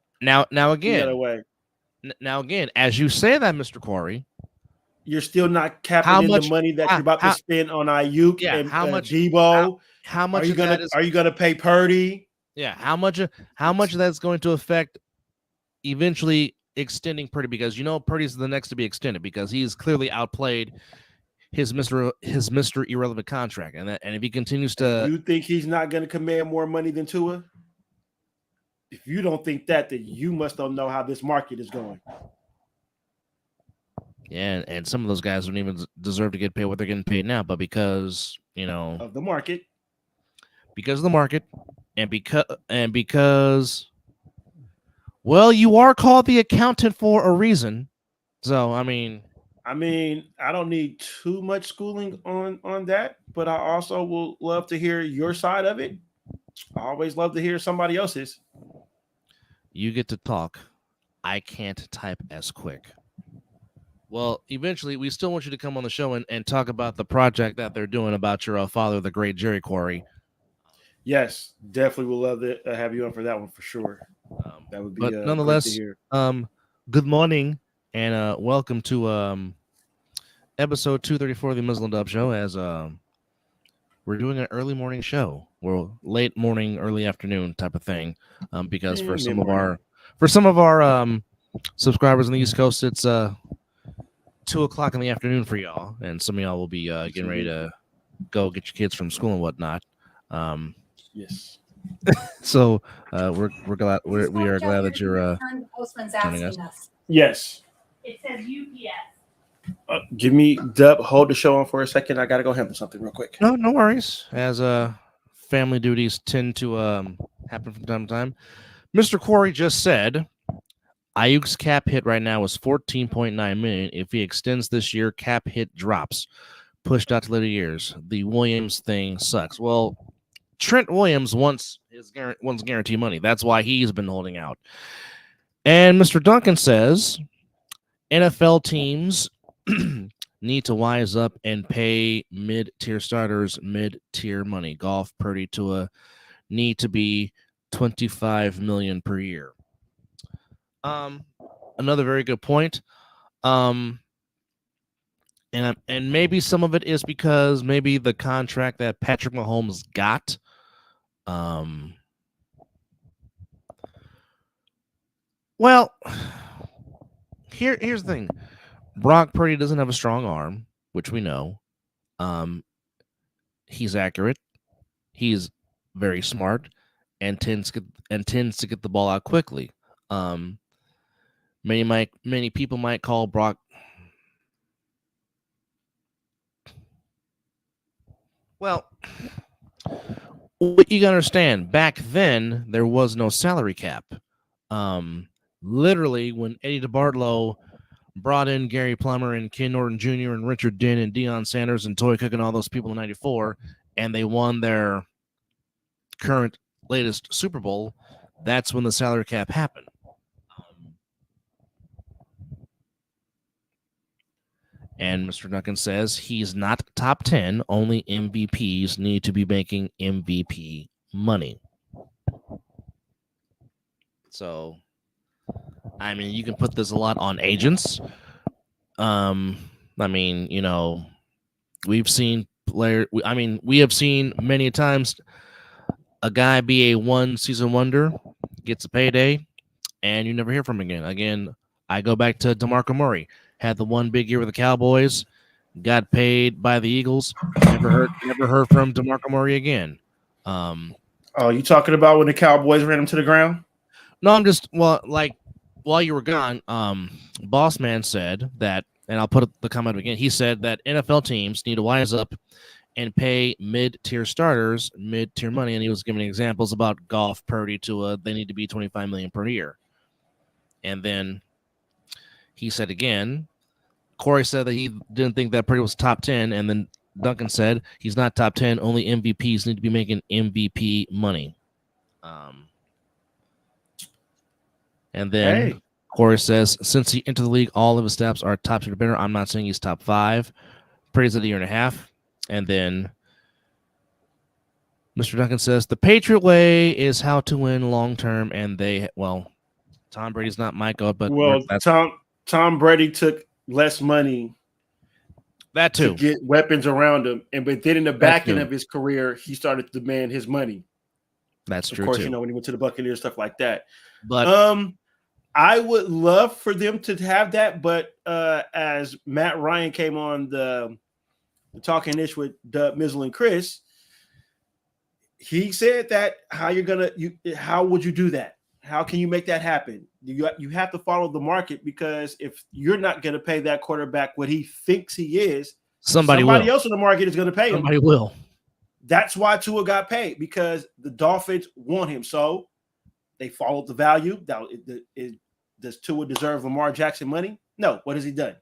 Now again, as you say that, Mr. Quarry, you're still not capping in the money that you're about to spend on Ayuk and Debo. How much are you gonna pay Purdy? Yeah, how much of that's going to affect eventually extending Purdy because Purdy's the next to be extended because he's clearly outplayed his Mr. Irrelevant contract, and if he continues to, you think he's not going to command more money than Tua? If you don't think that, then you must don't know how this market is going. Yeah, and some of those guys don't even deserve to get paid what they're getting paid now, but because of the market. because of the market, and because well, you are called the accountant for a reason. So I don't need too much schooling on that, but I also will love to hear your side of it. I always love to hear somebody else's. you get to talk. I can't type as quick. Well, eventually, we still want you to come on the show and talk about the project that they're doing about your father, the great Jerry Quarry. Yes, definitely will love to have you on for that one for sure. That would be But great to nonetheless, hear. good morning and welcome to episode 234 of the Mizzle and Dub Show. As we're doing an early morning show, or late morning, early afternoon type of thing, because for some of our subscribers on the East Coast, it's 2:00 in the afternoon for y'all, and some of y'all will be getting ready to go get your kids from school and whatnot. Yes. So we're glad we are glad that you're joining us. Yes. It says UPS. Give me Dub. Hold the show on for a second. I gotta go handle something real quick. No worries. As family duties tend to happen from time to time. Mr. Quarry just said Ayuk's cap hit right now is 14.9 million. If he extends this year, cap hit drops, pushed out to later years. The Williams thing sucks. Well, Trent Williams wants guarantee money. That's why he's been holding out. And Mr. Duncan says NFL teams need to wise up and pay mid-tier starters mid-tier money. Golf, Purdy, Tua need to be $25 million per year. Another very good point. And maybe some of it is because maybe the contract that Patrick Mahomes got. Well, here's the thing. Brock Purdy doesn't have a strong arm, which we know. He's accurate. He's very smart, and tends to get the ball out quickly. Many people might call Brock. Well, what you gotta understand, back then there was no salary cap. Literally, when Eddie DeBartolo brought in Gary Plummer and Ken Norton Jr. and Richard Dinn and Deion Sanders and Toy Cook and all those people in '94, and they won their current latest Super Bowl, that's when the salary cap happened. And Mr. Duncan says he's not top 10. Only MVPs need to be making MVP money. So, you can put this a lot on agents. We've seen we have seen many times a guy be a one-season wonder, gets a payday, and you never hear from him again. Again, I go back to DeMarco Murray. Had the one big year with the Cowboys, got paid by the Eagles. Never heard from DeMarco Murray again. You talking about when the Cowboys ran him to the ground? No, I'm just while you were gone, Boss Man said that, and I'll put the comment again. He said that NFL teams need to wise up and pay mid-tier starters mid-tier money, and he was giving examples about Golf, Purdy, Tua. They need to be $25 million per year, and then he said again. Corey said that he didn't think that Purdy was top 10, and then Duncan said he's not top 10. Only MVPs need to be making MVP money. And then Corey says since he entered the league, all of his stats are top 10 or better. I'm not saying he's top 5. Purdy's at a year and a half. And then Mr. Duncan says the Patriot way is how to win long term, and Tom Brady's not my goat, but Tom Brady took less money that too to get weapons around him, but then in the back end of his career, he started to demand his money. That's true. Of course, too. when he went to the Buccaneers, stuff like that. But I would love for them to have that, but as Matt Ryan came on the Talking Ish with Dub, Mizzle, and Chris, he said that how would you do that? How can you make that happen? You have to follow the market, because if you're not going to pay that quarterback what he thinks he is, somebody else in the market is going to pay him. Somebody will. That's why Tua got paid, because the Dolphins want him. So they followed the value. Does Tua deserve Lamar Jackson money? No. What has he done?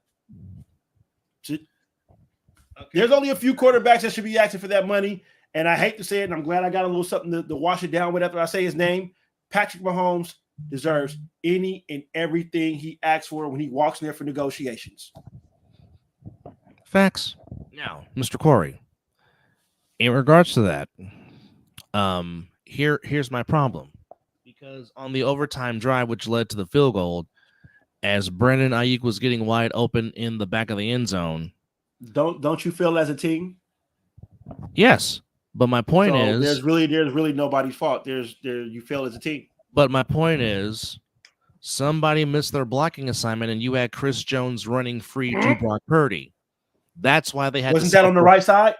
There's only a few quarterbacks that should be asking for that money. And I hate to say it, and I'm glad I got a little something to wash it down with after I say his name. Patrick Mahomes deserves any and everything he asks for when he walks in there for negotiations. Facts. Now, Mr. Corey, in regards to that, here's my problem. Because on the overtime drive, which led to the field goal, as Brandon Ayuk was getting wide open in the back of the end zone. Don't you feel as a team? Yes. But my point is there's really nobody's fault. You fail as a team. But my point is somebody missed their blocking assignment, and you had Chris Jones running free to Brock Purdy. That's why they had. Wasn't that on the right side?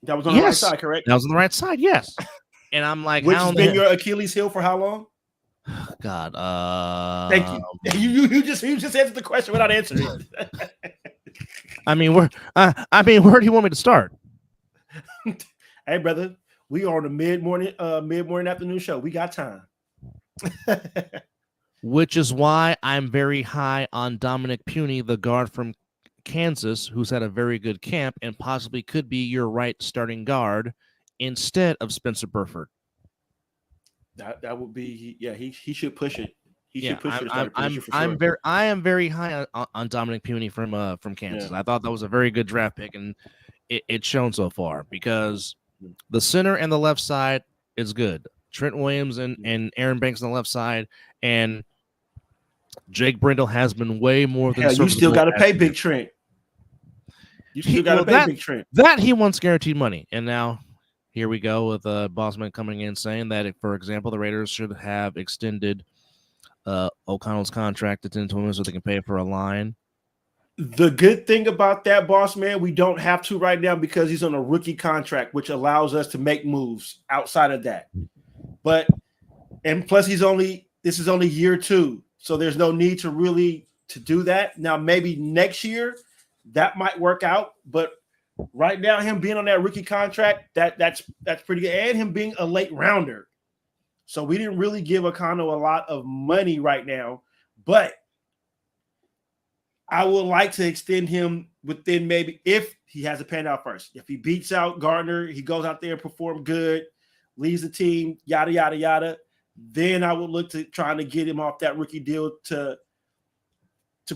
That was on the right side, correct? That was on the right side, yes. And I'm like, which has been your Achilles heel for how long? God, thank you. You just answered the question without answering it. I mean, where do you want me to start? Hey, brother, we are on a mid-morning afternoon show. We got time. Which is why I'm very high on Dominic Puny, the guard from Kansas, who's had a very good camp and possibly could be your right starting guard instead of Spencer Burford. That would be, he should push it. I am very high on Dominic Puny from Kansas. Yeah. I thought that was a very good draft pick, and it's shown so far, because the center and the left side is good. Trent Williams and Aaron Banks on the left side, and Jake Brindle has been way more than. You still got to pay Big Trent. You still got to pay Big Trent. That he wants guaranteed money, and now here we go with Bosman coming in saying that, if, for example, the Raiders should have extended O'Connell's contract to 10 to 1 so they can pay for a line. The good thing about that, boss man, we don't have to right now because he's on a rookie contract, which allows us to make moves outside of that. And plus this is only year 2. So there's no need to do that. Now, maybe next year that might work out, but right now him being on that rookie contract, that's pretty good. And him being a late rounder. So we didn't really give O'Connell a lot of money right now, but I would like to extend him within, maybe, if he has a pan out first. If he beats out Gardner, he goes out there and perform good, leads the team, yada, yada, yada, then I would look to trying to get him off that rookie deal to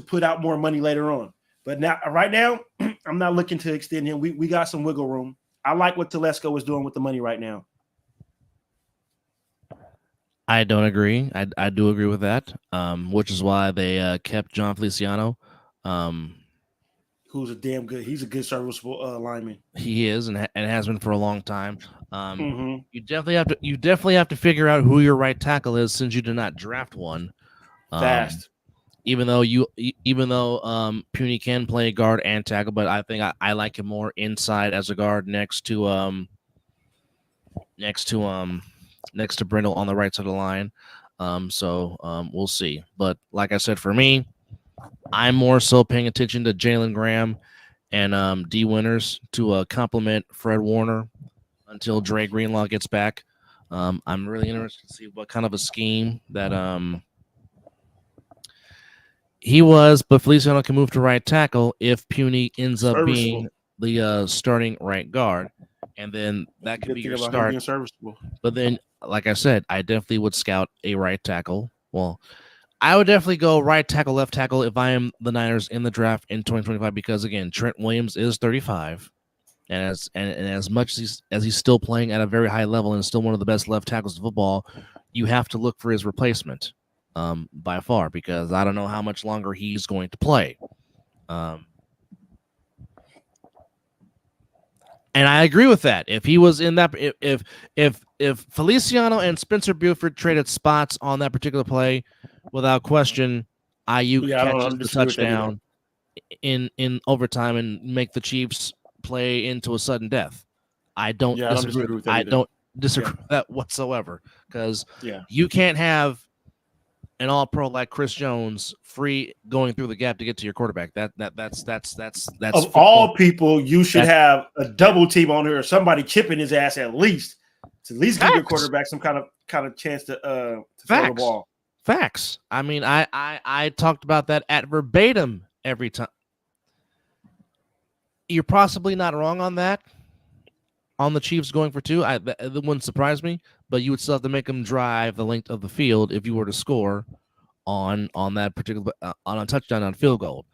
put out more money later on. But right now, I'm not looking to extend him. We got some wiggle room. I like what Telesco is doing with the money right now. I don't agree. I do agree with that, which is why they kept John Feliciano. Who's he's a good serviceable lineman. He is, and has been for a long time. You definitely have to figure out who your right tackle is, since you did not draft one. Fast. Even though Puny can play guard and tackle, but I think I like him more inside as a guard next to Brindle on the right side of the line. So we'll see. But like I said, for me, I'm more so paying attention to Jalen Graham and D Winters to complement Fred Warner until Dre Greenlaw gets back. I'm really interested to see what kind of a scheme that he was, but Feliciano can move to right tackle if Puny ends up being the starting right guard, and then that could be your start. But then, like I said, I definitely would scout a right tackle. Well, I would definitely go right tackle, left tackle if I am the Niners in the draft in 2025, because again, Trent Williams is 35, and as much as he's still playing at a very high level and still one of the best left tackles in football, you have to look for his replacement. By far, because I don't know how much longer he's going to play. And I agree with that. If he was in that, if Feliciano and Spencer Buford traded spots on that particular play, without question, Ayuk catches the touchdown in overtime and make the Chiefs play into a sudden death. I don't disagree with that whatsoever, because you can't have an all-pro like Chris Jones free going through the gap to get to your quarterback. That's of football. All people, you should have a double team on here or somebody chipping his ass at least to at least give your quarterback some kind of chance to throw the ball. Facts. I mean, I talked about that at verbatim every time. You're possibly not wrong on that. On the Chiefs going for 2, that wouldn't surprise me, but you would still have to make them drive the length of the field if you were to score on that particular on a touchdown on field goal.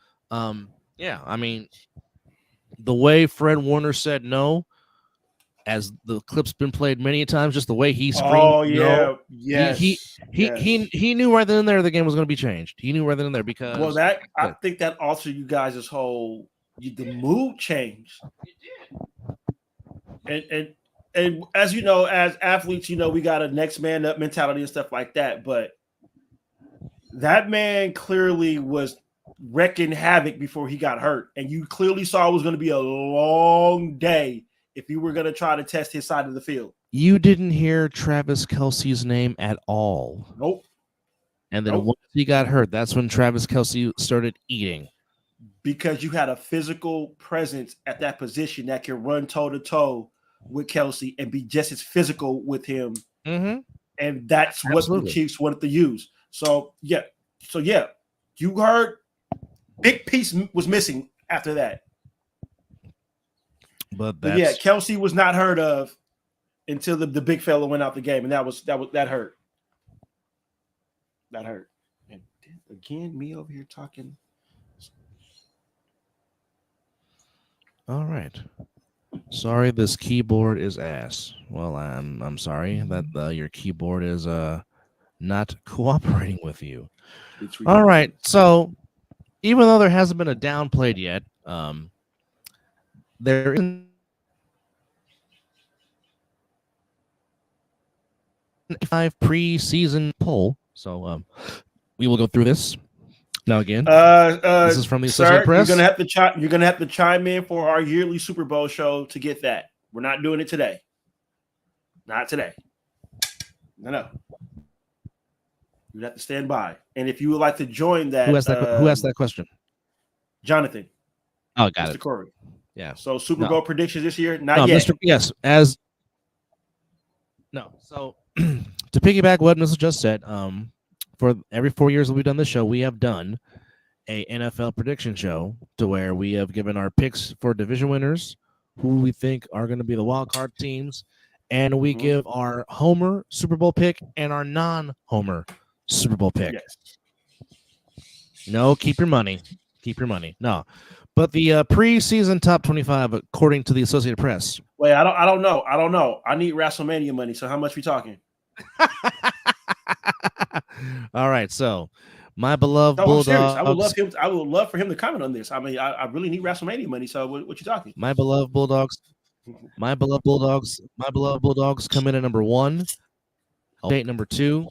Yeah, I mean, the way Fred Warner said no, as the clip's been played many times, just the way he screamed. Oh yeah, no, yes. He knew right then and there the game was going to be changed. He knew right then and there because I think that altered you guys' whole the mood changed. And as you know, as athletes, we got a next man up mentality and stuff like that. But that man clearly was wrecking havoc before he got hurt. And you clearly saw it was going to be a long day if you were going to try to test his side of the field. You didn't hear Travis Kelce's name at all. Nope. And then once he got hurt, that's when Travis Kelce started eating. Because you had a physical presence at that position that can run toe-to-toe with Kelce and be just as physical with him. Mm-hmm. And that's what the Chiefs wanted to use. So yeah, you heard big piece was missing after that. But yeah, Kelce was not heard of until the big fella went out the game, and that hurt. That hurt. And again, me over here talking. All right. Sorry, this keyboard is ass. Well, I'm sorry that your keyboard is not cooperating with you. All right. So, even though there hasn't been a down played yet, there isn't a 5 preseason poll. So, we will go through this. Now again, this is from the Associated Press. You're gonna have to chime in for our yearly Super Bowl show to get that. We're not doing it today. Not today. No. You have to stand by. And if you would like to join that, who asked that question? Jonathan. Oh, got Mr. it. Corey. Yeah. So Super Bowl predictions this year? Not yet. So to piggyback what Mizzle just said, for every 4 years that we've done this show, we have done a NFL prediction show to where we have given our picks for division winners, who we think are going to be the wild card teams, and we give our homer Super Bowl pick and our non-homer Super Bowl pick. Yes. No, keep your money. No, but the preseason top 25 according to the Associated Press. Wait, I don't know. I need WrestleMania money. So how much we talking? All right, so my beloved Bulldog. I would love for him to comment on this. I mean, I really need WrestleMania money. So what you talking? My beloved Bulldogs come in at number 1. State number 2.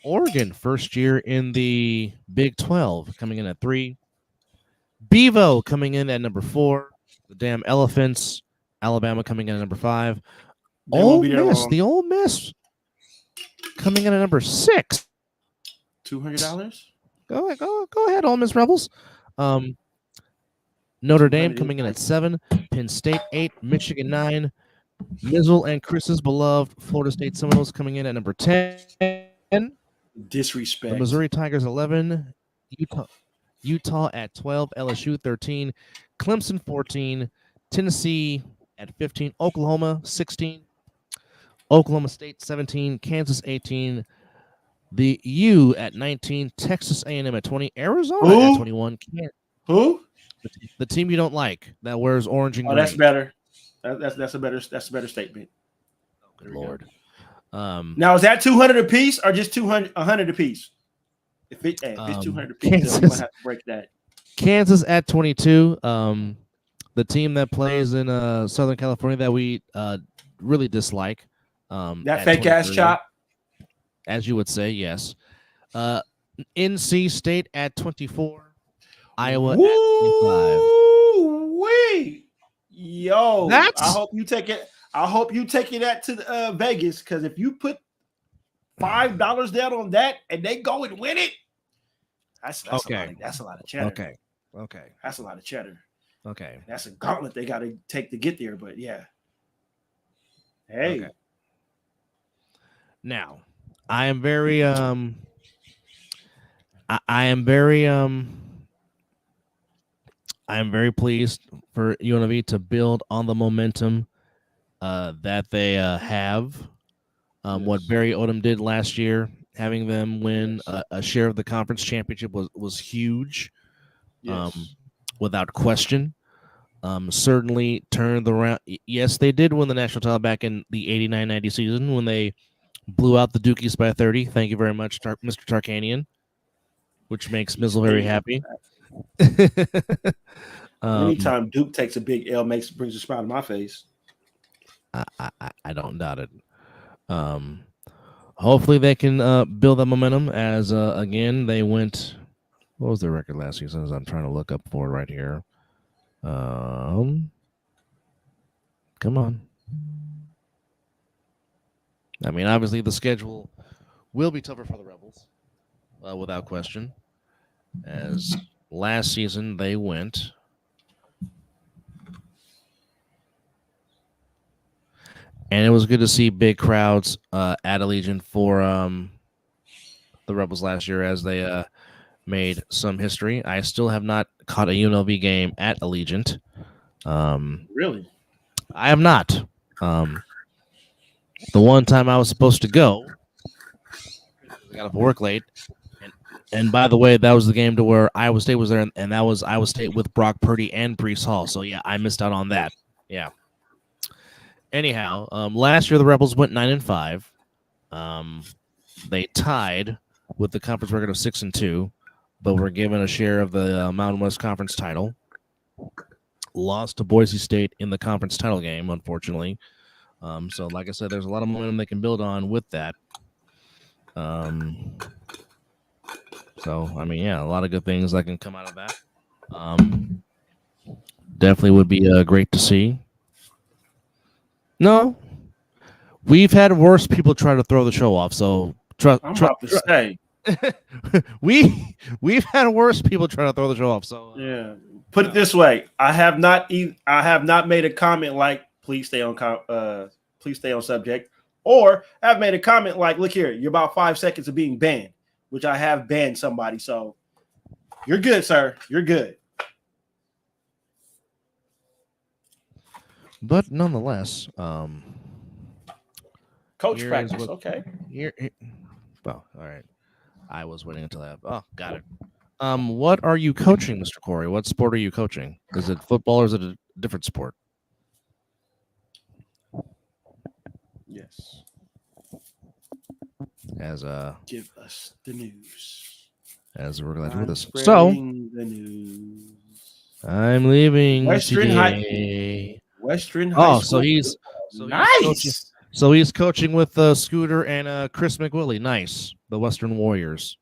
Oregon, first year in the Big 12, coming in at 3. Bevo coming in at number 4. The damn Elephants, Alabama coming in at number 5. The Ole Miss coming in at number 6. $200. Go ahead, Ole Miss Rebels. Notre Dame coming in at 7. Penn State 8. Michigan 9. Mizzle and Chris's beloved Florida State Seminoles coming in at number 10. Disrespect. The Missouri Tigers 11. Utah at 12. LSU 13. Clemson 14. Tennessee at 15. Oklahoma 16. Oklahoma State 17. Kansas 18. The U at 19. Texas A&M at 20. Arizona at 21. Who? The team you don't like that wears orange and green. That's better. That's a better statement. Oh, good Lord. Now is that 200 apiece or just 100 apiece? If it's 200 apiece, Kansas, then we're gonna have to break that. Kansas at 22. The team that plays in Southern California that we really dislike. That fake ass chop, as you would say, yes. NC State at 24. Iowa at 25. Wait, yo! I hope you take it. I hope you take it to Vegas, because if you put $5 down on that, and they go and win it. That's okay. That's a lot of cheddar. Okay. That's a lot of cheddar. Okay. That's a gauntlet they got to take to get there. But yeah. Hey. Okay. Now, I am very I am very pleased for UNLV to build on the momentum that they have. What Barry Odom did last year, having them win a share of the conference championship was huge, without question. Certainly turned around. Yes, they did win the national title back in the 89-90 season when they blew out the Dukies by 30. Thank you very much, Mr. Tarkanian, which makes Mizzle very happy. Anytime Duke takes a big L, brings a smile to my face. I don't doubt it. Hopefully they can build that momentum as again they went. What was their record last season? As I'm trying to look up for it right here. Come on. I mean, obviously the schedule will be tougher for the Rebels, without question. As last season they went. And it was good to see big crowds at Allegiant for the Rebels last year as they made some history. I still have not caught a UNLV game at Allegiant. Really? I have not. The one time I was supposed to go, I got up work late. And by the way, that was the game to where Iowa State was there, and that was Iowa State with Brock Purdy and Breece Hall. So, yeah, I missed out on that. Yeah. Anyhow, last year the Rebels went 9-5. They tied with the conference record of 6-2, but were given a share of the Mountain West Conference title. Lost to Boise State in the conference title game, unfortunately. So, like I said, there's a lot of momentum they can build on with that. So, I mean, yeah, a lot of good things that can come out of that. Definitely would be great to see. No, we've had worse people try to throw the show off. So I'm about to say we've had worse people try to throw the show off. So yeah, put it this way: I have not made a comment like please stay on subject, or I've made a comment like, look here, you're about 5 seconds of being banned, which I have banned somebody. So you're good, sir. You're good. But nonetheless, coach practice. Okay. Well, all right. I was waiting until I. Oh, got it. What are you coaching, Mr. Corey? What sport are you coaching? Is it football or is it a different sport? Yes. Give us the news. As we're glad you're with us. So the news. I'm leaving Western today. Western High School. Nice. He's coaching with Scooter and Chris McWillie. Nice. The Western Warriors.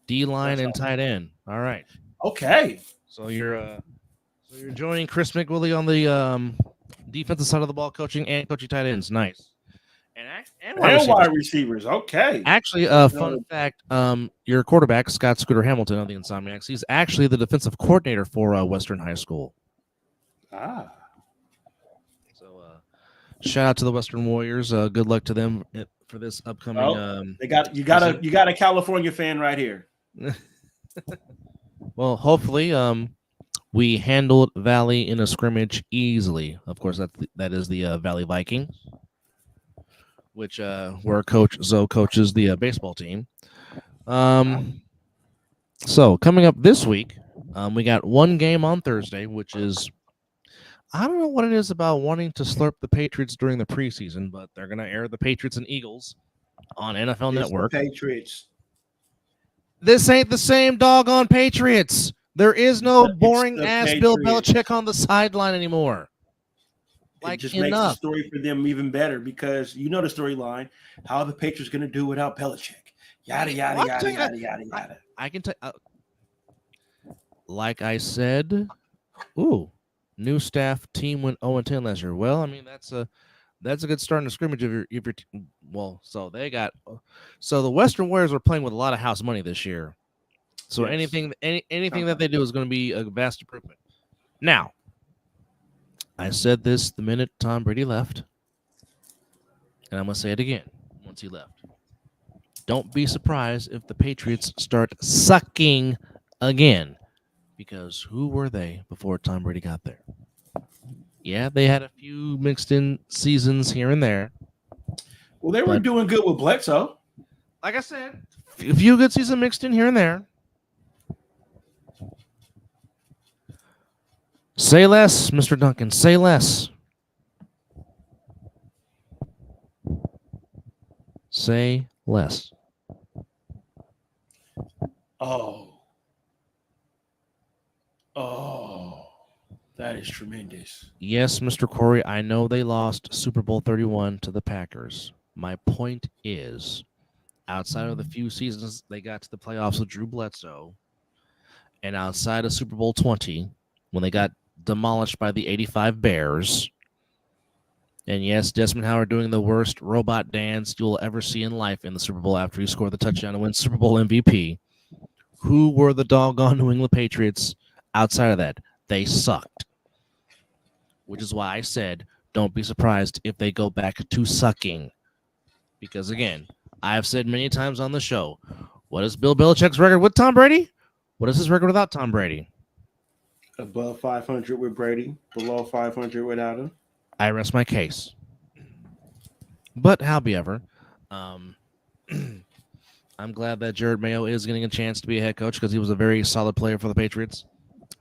D-line and tight end. All right. Okay. So you're joining Chris McWillie on the defensive side of the ball, coaching tight ends. Nice. And wide receivers. Okay. Actually, fun fact: your quarterback, Scott Scooter Hamilton of the Insomniacs, he's actually the defensive coordinator for Western High School. So, shout out to the Western Warriors. Good luck to them for this upcoming. You got a California fan right here. Well, hopefully, we handled Valley in a scrimmage easily. Of course, that is the Valley Vikings, which where Coach Zoe coaches the baseball team. So coming up this week, we got one game on Thursday, which is, I don't know what it is about wanting to slurp the Patriots during the preseason, but they're going to air the Patriots and Eagles on NFL Network. Patriots. This ain't the same doggone Patriots. There is no boring-ass Bill Belichick on the sideline anymore. It just makes the story for them even better because you know the storyline. How are the Patriots going to do without Belichick? Yada, yada, yada, yada, yada, yada. I can tell. Like I said, new staff team went 0-10 last year. Well, I mean, That's a good starting scrimmage if you're so the Western Warriors are playing with a lot of house money this year. So anything that they do is going to be a vast improvement. Now, I said this the minute Tom Brady left, and I'm going to say it again once he left. Don't be surprised if the Patriots start sucking again, because who were they before Tom Brady got there? Yeah, they had a few mixed in seasons here and there. Well, they were doing good with Bledsoe. Like I said, a few good seasons mixed in here and there. Say less, Mr. Duncan. Say less. Say less. Oh, that is tremendous. Yes, Mr. Corey, I know they lost Super Bowl 31 to the Packers. My point is, outside of the few seasons they got to the playoffs with Drew Bledsoe, and outside of Super Bowl 20, when they got demolished by the 85 Bears, and yes, Desmond Howard doing the worst robot dance you'll ever see in life in the Super Bowl after he scored the touchdown and wins Super Bowl MVP, who were the doggone New England Patriots outside of that? They sucked. Which is why I said, don't be surprised if they go back to sucking. Because, again, I've said many times on the show, what is Bill Belichick's record with Tom Brady? What is his record without Tom Brady? Above 500 with Brady, below 500 without him. I rest my case. But, however, I'm glad that Jared Mayo is getting a chance to be a head coach because he was a very solid player for the Patriots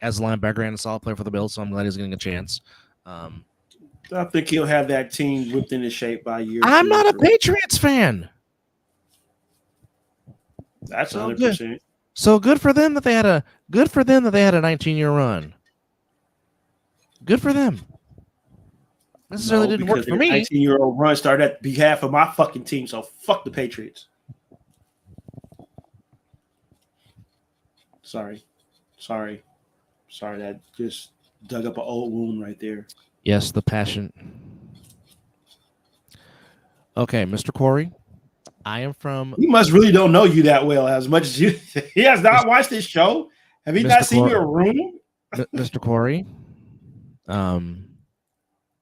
as a linebacker and a solid player for the Bills, so I'm glad he's getting a chance. I think he'll have that team whipped into shape by year. I'm not a Patriots fan. That's 100%. So good for them that they had a 19-year run. Good for them. Necessarily didn't work for me. 19-year-old run started at behalf of my fucking team, so fuck the Patriots. Sorry. That just dug up an old wound right there. Yes, the passion. Okay, Mr. Corey, I am from... He must really don't know you that well as much as you... He has not watched this show? Have you not seen your room? Mr. Corey,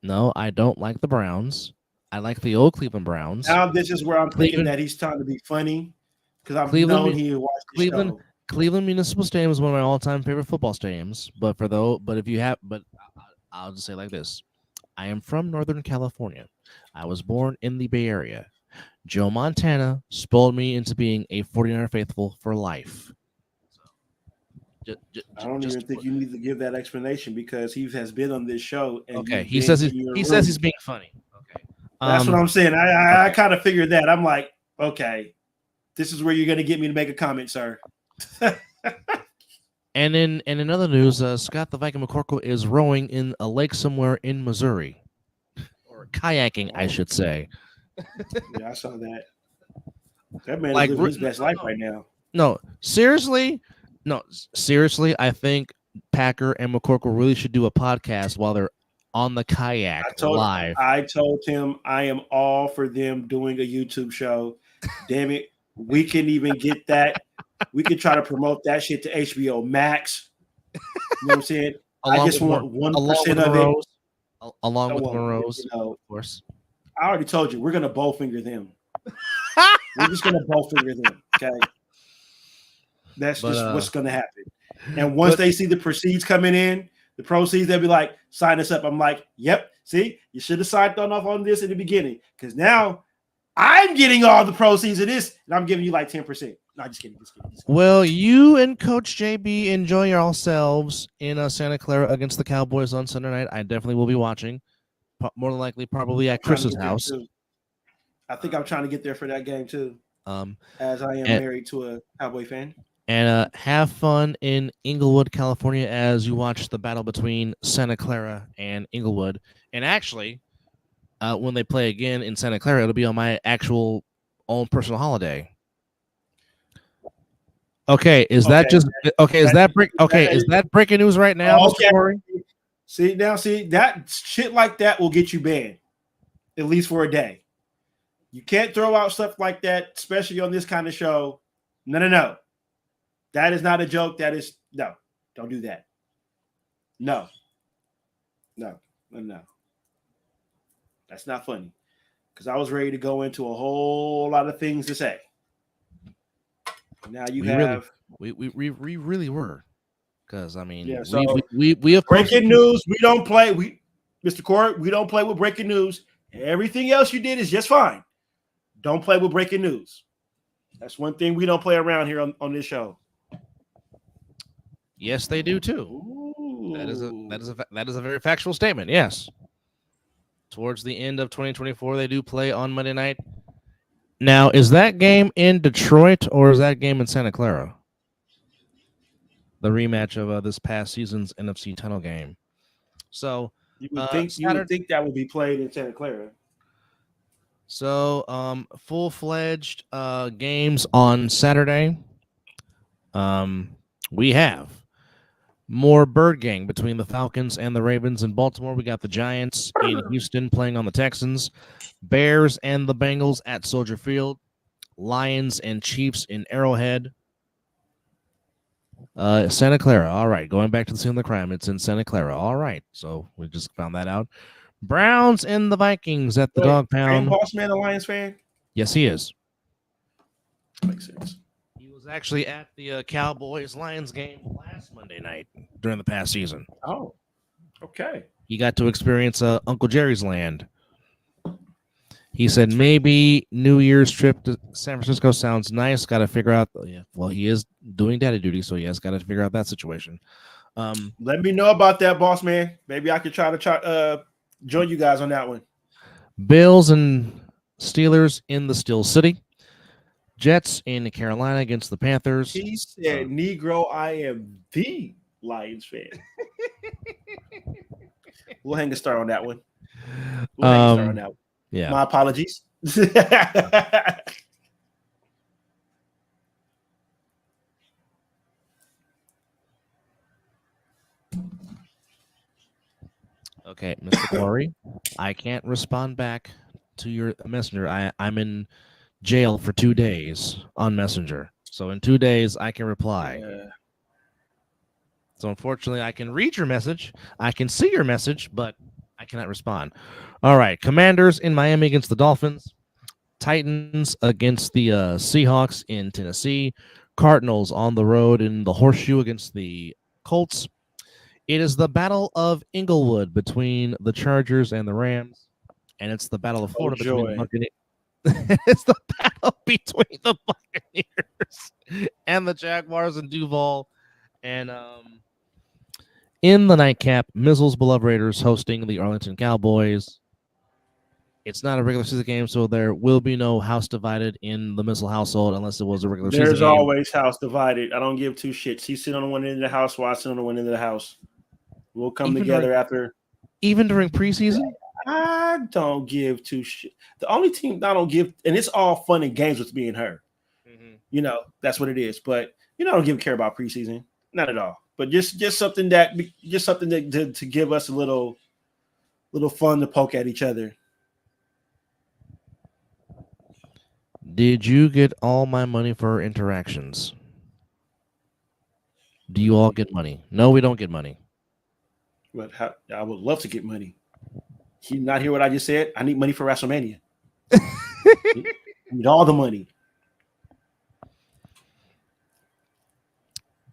no, I don't like the Browns. I like the old Cleveland Browns. Now this is where I'm thinking that he's trying to be funny because I've known he watched the show. Cleveland Municipal Stadium is one of my all-time favorite football stadiums. I'll just say it like this: I am from Northern California. I was born in the Bay Area. Joe Montana spoiled me into being a 49er faithful for life. I don't even think you need to give that explanation because he has been on this show. And okay, he says he's being funny. Okay, that's what I'm saying. I kind of figured that. I'm like, okay, this is where you're going to get me to make a comment, sir. And in other news, Scott the Viking McCorkle is rowing in a lake somewhere in Missouri, or kayaking, I should say. Yeah, I saw that. That man is living his best life right now. No, seriously, I think Packer and McCorkle really should do a podcast while they're on the kayak live. I told him I am all for them doing a YouTube show. Damn it, we can even get that. We could try to promote that shit to HBO Max. You know what I'm saying? I just want 1% of it. Along with Monroe's, of course. I already told you, we're going to bowfinger them. We're just going to bowfinger them, okay? That's just what's going to happen. And once they see the proceeds coming in, the proceeds, they'll be like, sign us up. I'm like, yep, see? You should have signed off on this in the beginning because now I'm getting all the proceeds of this, and I'm giving you like 10%. No, just kidding. Well, you and Coach JB enjoy yourselves in Santa Clara against the Cowboys on Sunday night. I definitely will be watching. More than likely, probably at Chris's house. I think I'm trying to get there for that game too. As I am married to a Cowboy fan. And have fun in Inglewood, California, as you watch the battle between Santa Clara and Inglewood. And actually, when they play again in Santa Clara, it'll be on my actual own personal holiday. Okay, is that breaking news right now? Okay. See that shit like that will get you banned. at least for a day. You can't throw out stuff like that, especially on this kind of show. No. That is not a joke. That is no. Don't do that. No. That's not funny. Because I was ready to go into a whole lot of things to say. Now we really were. Because I mean, yeah, so we have breaking news. We don't play. Mr. Corey, we don't play with breaking news. Everything else you did is just fine. Don't play with breaking news. That's one thing we don't play around here on this show. Yes, they do too. Ooh. That is a very factual statement. Yes. Towards the end of 2024, they do play on Monday night. Now, is that game in Detroit or is that game in Santa Clara? The rematch of this past season's NFC title game. So you would think that would be played in Santa Clara. So full-fledged games on Saturday. We have more bird gang between the Falcons and the Ravens in Baltimore. We got the Giants in Houston playing on the Texans. Bears and the Bengals at Soldier Field. Lions and Chiefs in Arrowhead. Santa Clara. All right. Going back to the scene of the crime. It's in Santa Clara. All right. So we just found that out. Browns and the Vikings at the Dog Pound. Boss Man a Lions fan? Yes, he is. Makes sense. He was actually at the Cowboys-Lions game last Monday night during the past season. Oh, okay. He got to experience Uncle Jerry's land. He said maybe New Year's trip to San Francisco sounds nice. Got to figure out. Well, he is doing daddy duty, so he has got to figure out that situation. Let me know about that, boss man. Maybe I could try to join you guys on that one. Bills and Steelers in the Steel City. Jets in Carolina against the Panthers. He said, Negro, I am the Lions fan. We'll hang a star on that one. Yeah. My apologies. Okay, Mr. Corey, I can't respond back to your messenger. I'm in jail for 2 days on Messenger. So in 2 days, I can reply. Yeah. So unfortunately, I can read your message. I can see your message, but I cannot respond. All right. Commanders in Miami against the Dolphins. Titans against the Seahawks in Tennessee. Cardinals on the road in the Horseshoe against the Colts. It is the Battle of Inglewood between the Chargers and the Rams. And it's the Battle of Florida between the Buccaneers. It's the battle between the Buccaneers and the Jaguars and Duval. And in the nightcap, Mizzle's beloved Raiders hosting the Arlington Cowboys. It's not a regular season game, so there will be no house divided in the Mizzle household unless it was a regular season game. There's always house divided. I don't give two shits. He's sitting on one end of the house while I sit on the one end of the house. We'll come together after. Even during preseason? I don't give two shit. The only team I don't give, and it's all fun and games with me and her. Mm-hmm. You know, that's what it is. But I don't care about preseason. Not at all. But just something to give us a little fun to poke at each other. Did you get all my money for interactions? Do you all get money? No, we don't get money. But I would love to get money. You not hear what I just said? I need money for WrestleMania. I need all the money.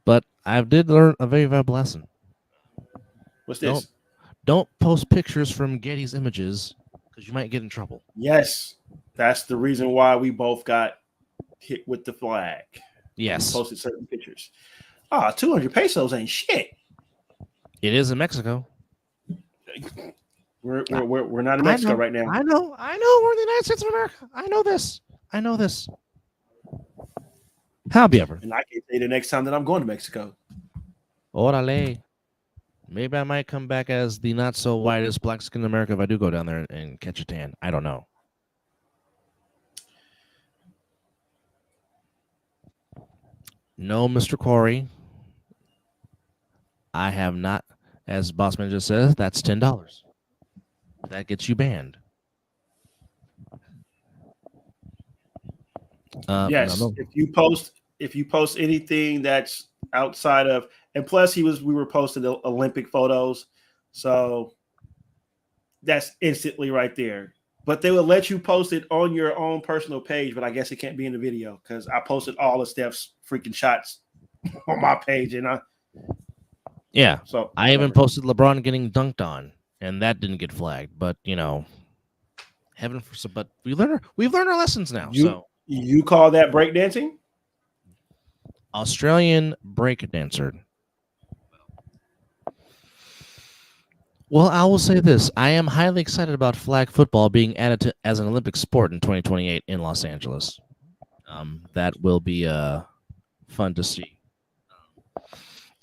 But I did learn a very valuable lesson. What's this? Don't post pictures from Getty's Images because you might get in trouble. Yes. That's the reason why we both got hit with the flag. Yes. We posted certain pictures. 200 pesos ain't shit. It is in Mexico. We're not in Mexico right now. I know. We're in the United States of America. I know this. However. And I can say the next time that I'm going to Mexico. Orale. Maybe I might come back as the not so whitest black skin in America if I do go down there and catch a tan. I don't know. No, Mr. Corey. I have not, as Bossman just says, that's $10. That gets you banned. Yes, no. if you post anything that's outside of, and plus we were posting the Olympic photos, so that's instantly right there. But they will let you post it on your own personal page, but I guess it can't be in the video because I posted all of Steph's freaking shots on my page, and so I even posted LeBron getting dunked on, and that didn't get flagged. But heaven for but we've learned our lessons now. You call that breakdancing? Australian breakdancer. Well, I will say this. I am highly excited about flag football being added as an Olympic sport in 2028 in Los Angeles. That will be fun to see.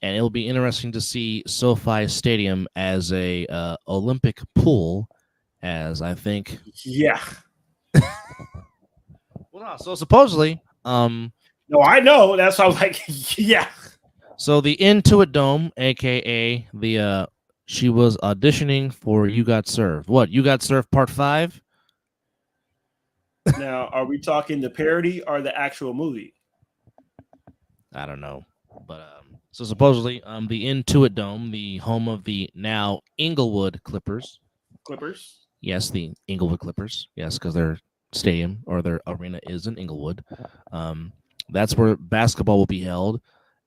And it'll be interesting to see SoFi Stadium as a Olympic pool, as I think. Yeah. Well, no, so supposedly. No, I know. That's how I'm like, yeah. So the Intuit Dome, aka the she was auditioning for You Got Served. What? You Got Served Part 5? Now, are we talking the parody or the actual movie? I don't know. But so supposedly the Intuit Dome, the home of the now Inglewood Clippers. Clippers? Yes, the Inglewood Clippers. Yes, because their stadium or their arena is in Inglewood. That's where basketball will be held.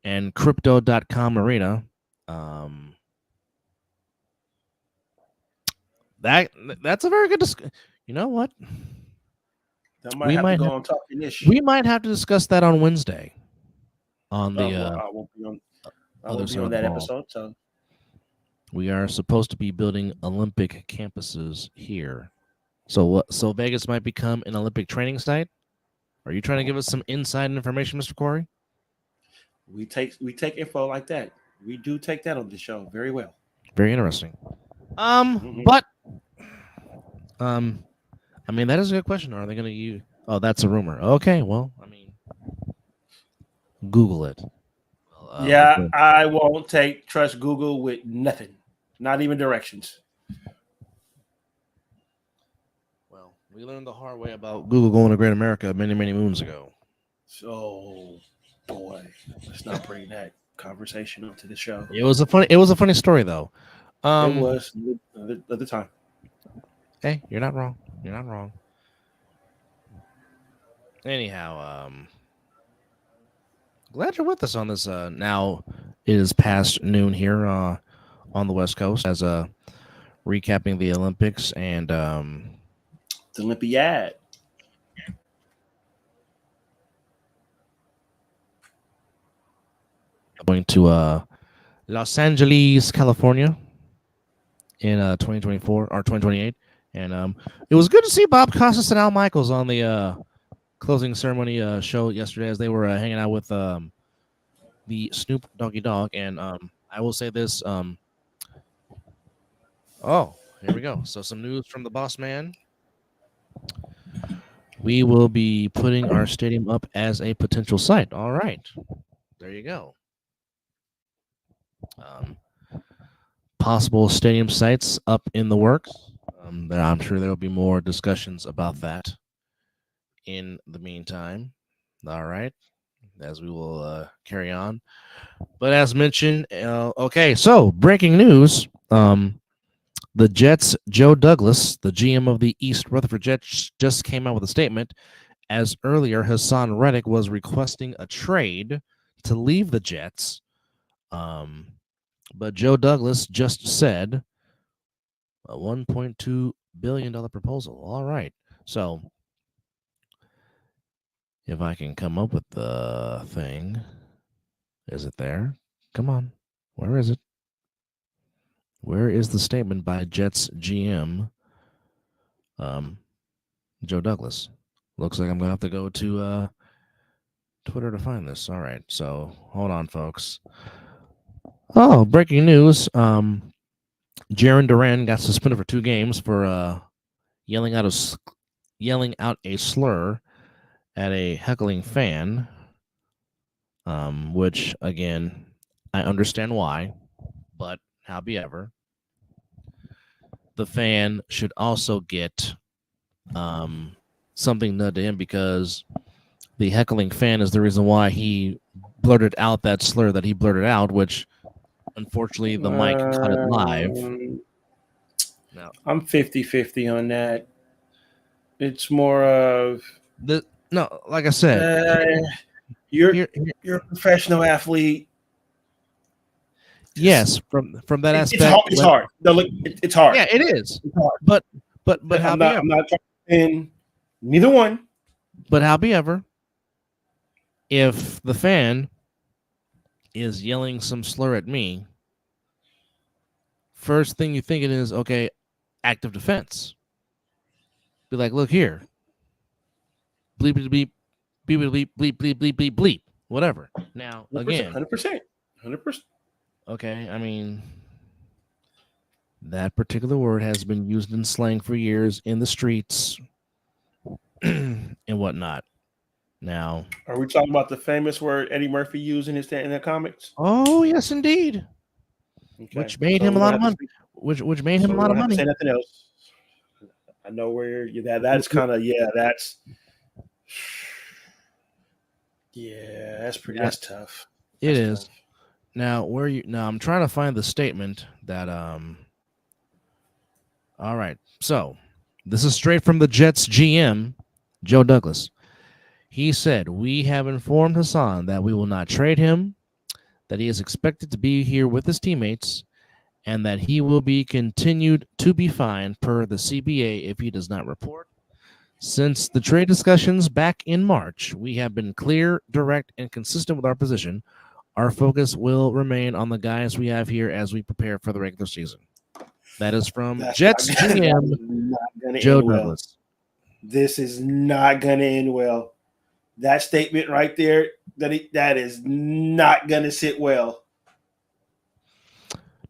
And Crypto.com Arena. That's a very good discussion. You know what? We might have to discuss that on Wednesday. On the I won't be on that episode. So we are supposed to be building Olympic campuses here. So what? So Vegas might become an Olympic training site. Are you trying to give us some inside information, Mr. Corey? We take info like that. We do take that on the show very well. Very interesting. But I mean, that is a good question. Are they going to use? Oh, that's a rumor. Okay, well, I mean, Google it. Well, I won't trust Google with nothing, not even directions. Well, we learned the hard way about Google going to Great America many, many moons ago. So, boy, let's not bring that conversation up to the show. It was a funny story though. It was at the time. Hey, you're not wrong. Anyhow, glad you're with us on this. Now it is past noon here on the West Coast as recapping the Olympics and the Olympiad. Going to Los Angeles, California in 2024 or 2028. And it was good to see Bob Costas and Al Michaels on the closing ceremony show yesterday as they were hanging out with the Snoop Doggy Dogg. And I will say this. Oh, here we go. So some news from the boss man. We will be putting our stadium up as a potential site. All right. There you go. Possible stadium sites up in the works. I'm sure there will be more discussions about that in the meantime. All right, as we will carry on. But as mentioned, okay, so breaking news. The Jets' Joe Douglas, the GM of the East Rutherford Jets, just came out with a statement. As earlier, Hassan Reddick was requesting a trade to leave the Jets. But Joe Douglas just said a $1.2 billion proposal. All right. So if I can come up with the thing, is it there? Come on. Where is it? Where is the statement by Jets GM, Joe Douglas? Looks like I'm going to have to go to Twitter to find this. All right. So hold on, folks. Oh, breaking news. Jaron Duran got suspended for 2 games for yelling out a slur at a heckling fan, which, again, I understand why, but however, the fan should also get something done to him because the heckling fan is the reason why he blurted out that slur that he blurted out, which unfortunately the mic caught it live. No. I'm 50-50 on that. It's more of like I said, you're a professional athlete. Yes, from that aspect, it's hard. No, look, it's hard. Yeah, it is. It's hard. But I'm not trying to win neither one. But however, if the fan is yelling some slur at me, first thing you thinking is, okay, active defense. Be like, look here. Bleep, bleep, bleep, bleep, bleep, bleep, bleep, bleep, bleep, whatever. Now, 100%, again. 100%. Okay, I mean, that particular word has been used in slang for years in the streets and whatnot. Now, are we talking about the famous word Eddie Murphy used in the comics? Oh, yes, indeed. Okay. Which made him a lot of money. Which made him a lot of money. Say nothing else. I know where you're. That's kind of That's pretty. That's tough. It is. Tough. Now, I'm trying to find the statement that all right. So, this is straight from the Jets GM, Joe Douglas. He said, "We have informed Hassan that we will not trade him, that he is expected to be here with his teammates, and that he will be continued to be fined per the CBA if he does not report. Since the trade discussions back in March, we have been clear, direct, and consistent with our position. Our focus will remain on the guys we have here as we prepare for the regular season." That is from Jets GM Joe Douglas. This is not going to end well. That statement right there, that is not going to sit well.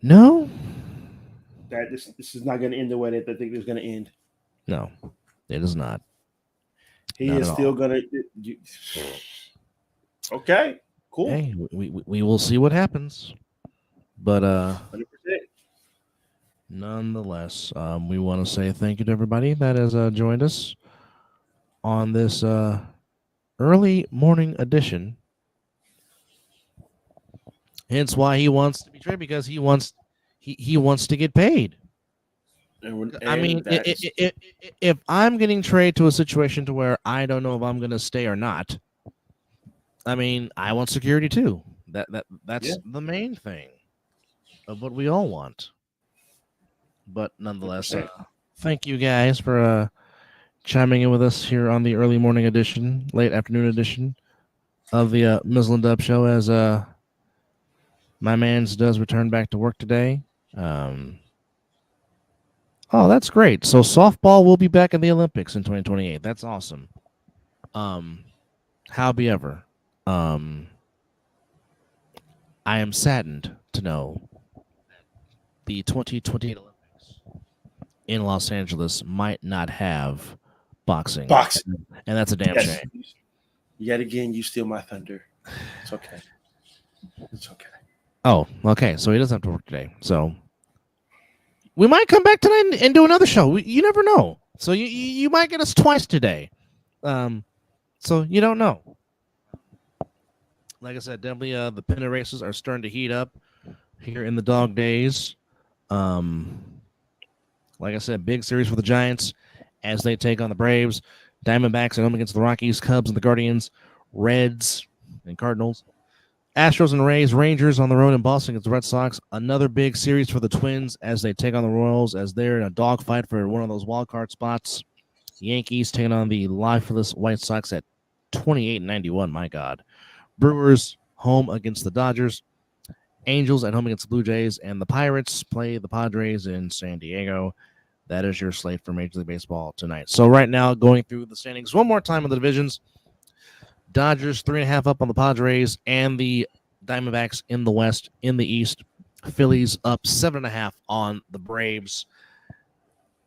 No. This is not going to end the way that I think it's going to end. No, it is not. He is still going to. Okay, cool. Hey, we will see what happens. But 100%. Nonetheless, we want to say thank you to everybody that has joined us on this early morning edition. Hence why he wants to be traded, because he wants to get paid. I mean, if I'm getting traded to a situation to where I don't know if I'm going to stay or not, I mean, I want security too. That's the main thing of what we all want. But nonetheless, thank you guys for chiming in with us here on the early morning edition, late afternoon edition of the Mizzle and Dub Show, as my man's does return back to work today. Oh, that's great. So softball will be back in the Olympics in 2028. That's awesome. However, I am saddened to know the 2028 Olympics in Los Angeles might not have boxing. And that's a damn shame. Yet again, you steal my thunder. It's okay. It's okay. Oh, okay. So he doesn't have to work today. So we might come back tonight and do another show. You never know. So you might get us twice today. So you don't know. Like I said, definitely the pennant races are starting to heat up here in the dog days. Like I said, big series for the Giants as they take on the Braves. Diamondbacks at home against the Rockies, Cubs and the Guardians, Reds and Cardinals. Astros and Rays, Rangers on the road in Boston against the Red Sox. Another big series for the Twins as they take on the Royals, as they're in a dogfight for one of those wild card spots. Yankees taking on the lifeless White Sox at 28-91. My God. Brewers home against the Dodgers. Angels at home against the Blue Jays, and the Pirates play the Padres in San Diego. That is your slate for Major League Baseball tonight. So right now, going through the standings one more time in the divisions. Dodgers 3.5 up on the Padres and the Diamondbacks in the West. In the East, Phillies up 7.5 on the Braves.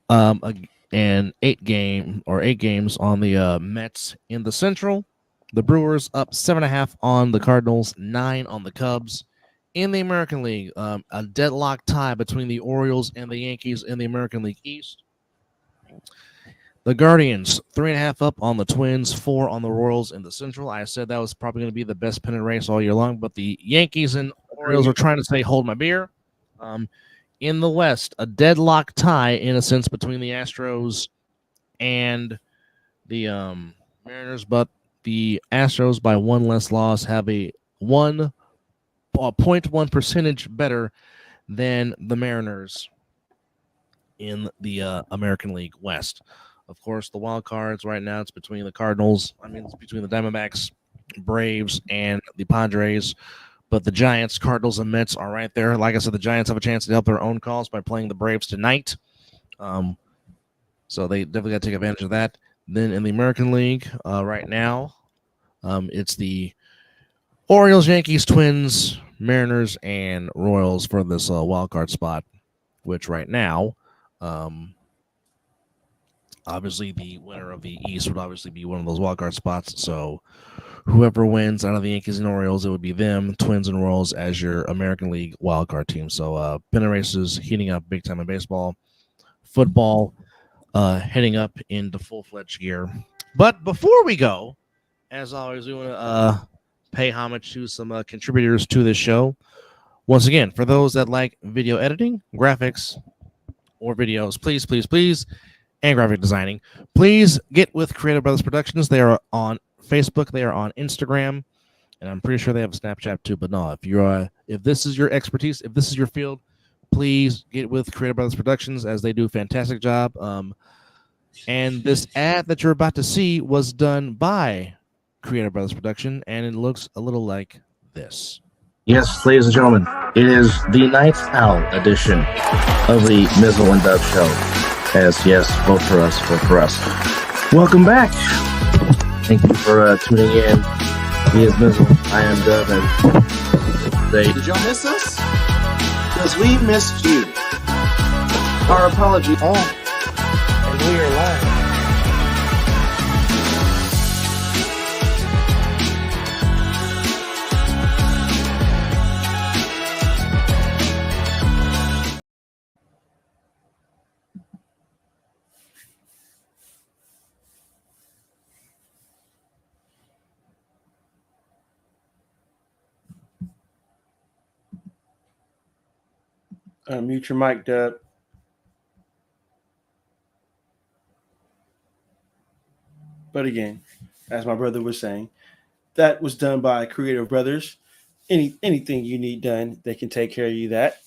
And 8 games on the Mets. In the Central, the Brewers up 7.5 on the Cardinals, 9 on the Cubs. In the American League, a deadlock tie between the Orioles and the Yankees in the American League East. The Guardians, 3.5 up on the Twins, 4 on the Royals in the Central. I said that was probably going to be the best pennant race all year long, but the Yankees and Orioles are trying to say, hold my beer. In the West, a deadlock tie, in a sense, between the Astros and the Mariners, but the Astros, by one less loss, have a 0.1 percentage better than the Mariners in the American League West. Of course, the wild cards right now, it's between the Cardinals. It's between the Diamondbacks, Braves, and the Padres. But the Giants, Cardinals, and Mets are right there. Like I said, the Giants have a chance to help their own cause by playing the Braves tonight. So they definitely got to take advantage of that. Then in the American League right now, it's the Orioles, Yankees, Twins, Mariners, and Royals for this wild card spot, which right now, obviously the winner of the East would obviously be one of those wild card spots. So whoever wins out of the Yankees and Orioles, it would be them, Twins and Royals, as your American League wild card team. So pennant races heating up big time in baseball. Football heading up into full-fledged gear. But before we go, as always, we want to pay homage to some contributors to this show. Once again, for those that like video editing, graphics, or videos, please, and graphic designing, please get with Creative Brothers Productions. They are on Facebook, they are on Instagram, and I'm pretty sure they have a Snapchat too. But no, if this is your expertise, if this is your field, please get with Creative Brothers Productions, as they do a fantastic job. And this ad that you're about to see was done by Creative Brothers Production, and it looks a little like this. Yes, ladies and gentlemen, it is the Night Owl edition of the Mizzle and Dub Show. Yes, vote for us. Welcome back. Thank you for tuning in. He is Mizzle. I am Dub. And did y'all miss us? Because we missed you. Our apology. And we are live. Mute your mic, Dub. But again, as my brother was saying, that was done by Creative Brothers. Anything you need done, they can take care of you that.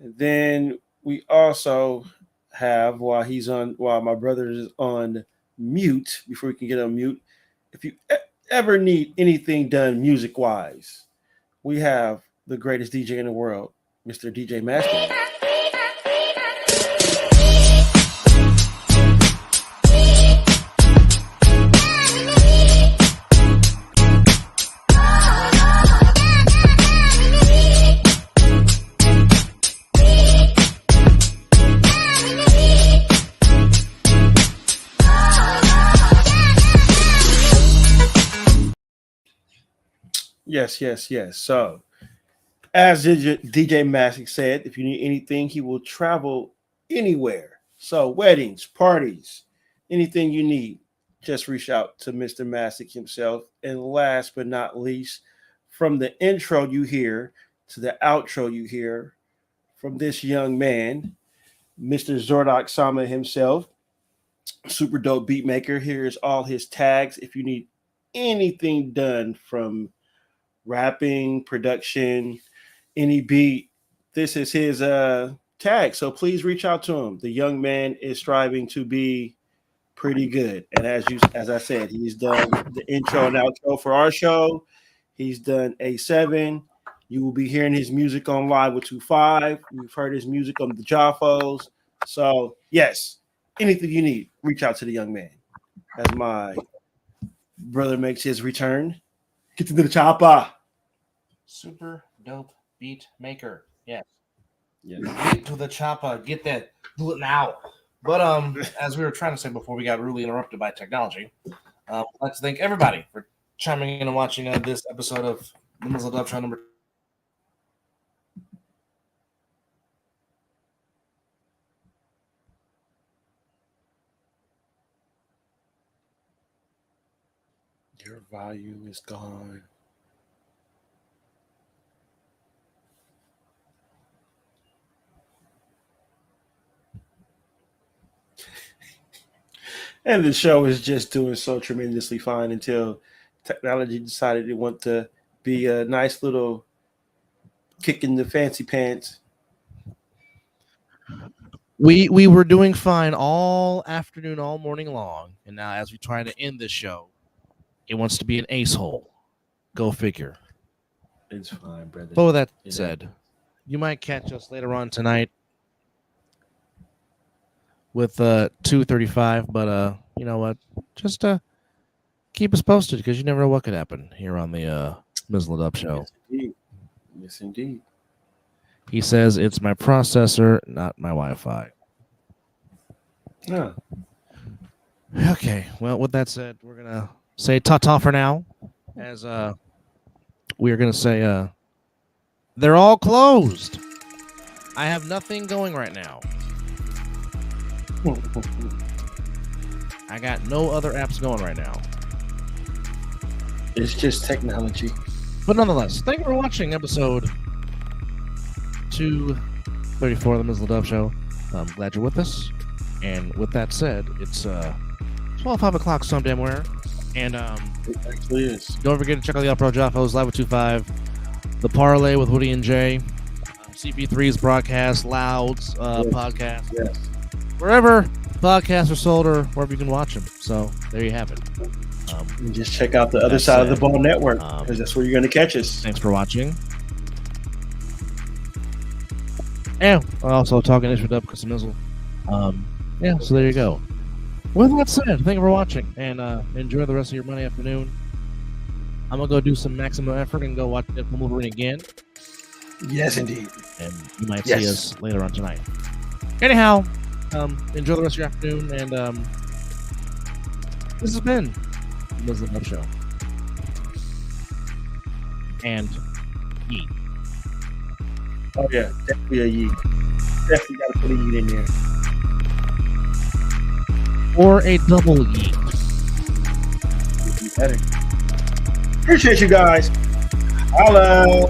And then we also have, while my brother is on mute, before we can get on mute, if you ever need anything done music-wise, we have the greatest DJ in the world, Mr. DJ Master. Yes. So, as DJ Massick said, if you need anything, he will travel anywhere. So, weddings, parties, anything you need, just reach out to Mr. Massick himself. And last but not least, from the intro you hear to the outro you hear from this young man, Mr. Zordok Sama himself, super dope beat maker. Here's all his tags. If you need anything done from rapping, production, any beat, this is his tag. So please reach out to him. The young man is striving to be pretty good. And as I said, he's done the intro and outro for our show. He's done A7. You will be hearing his music on Live with 25. You've heard his music on the Jaffos. So yes, anything you need, reach out to the young man. As my brother makes his return, get to the chopper. Super dope beat maker. Yes. Get to the chopper. Get that. Do it now. But as we were trying to say before we got rudely interrupted by technology, I'd like to thank everybody for chiming in and watching this episode of the Mizzle Dub Show number. Your volume is gone. And the show is just doing so tremendously fine until technology decided it want to be a nice little kick in the fancy pants. We were doing fine all afternoon, all morning long, and now as we try to end this show, it wants to be an ace hole. Go figure. It's fine, brother. But with that said, you might catch us later on tonight with 2:35, but you know what? Just keep us posted because you never know what could happen here on the Mizzle Up Show. Yes, indeed. Yes, indeed. He says it's my processor, not my Wi-Fi. Yeah. Okay. Well, with that said, we're gonna say ta-ta for now, as we are gonna say they're all closed. I have nothing going right now. I got no other apps going right now. It's just technology. But nonetheless, thank you for watching episode 234 of the Mizzle Dub Show. I'm glad you're with us. And with that said, it's 5 o'clock some damn where. And It actually is. don't forget to check out the All Pro Jaffos Live with 25, The Parlay with Woody and Jay, CP3's broadcast, Loud's podcast. Yes. Wherever podcasts are sold or wherever you can watch them. So there you have it. And just check out the other side of the ball network because that's where you're going to catch us. Thanks for watching. And also talking issue with Custom Mizzle. Yeah, so there you go. With that said, thank you for watching and enjoy the rest of your Monday afternoon. I'm going to go do some maximum effort and go watch Deadpool Wolverine again. Yes, indeed. And you might see us later on tonight. Anyhow, enjoy the rest of your afternoon, and this has been the Mizzle Up Show. And yeet. Oh, yeah. Definitely a yeet. Definitely got to put a yeet in there. Or a double yeet. Would be better. Appreciate you guys. Holla.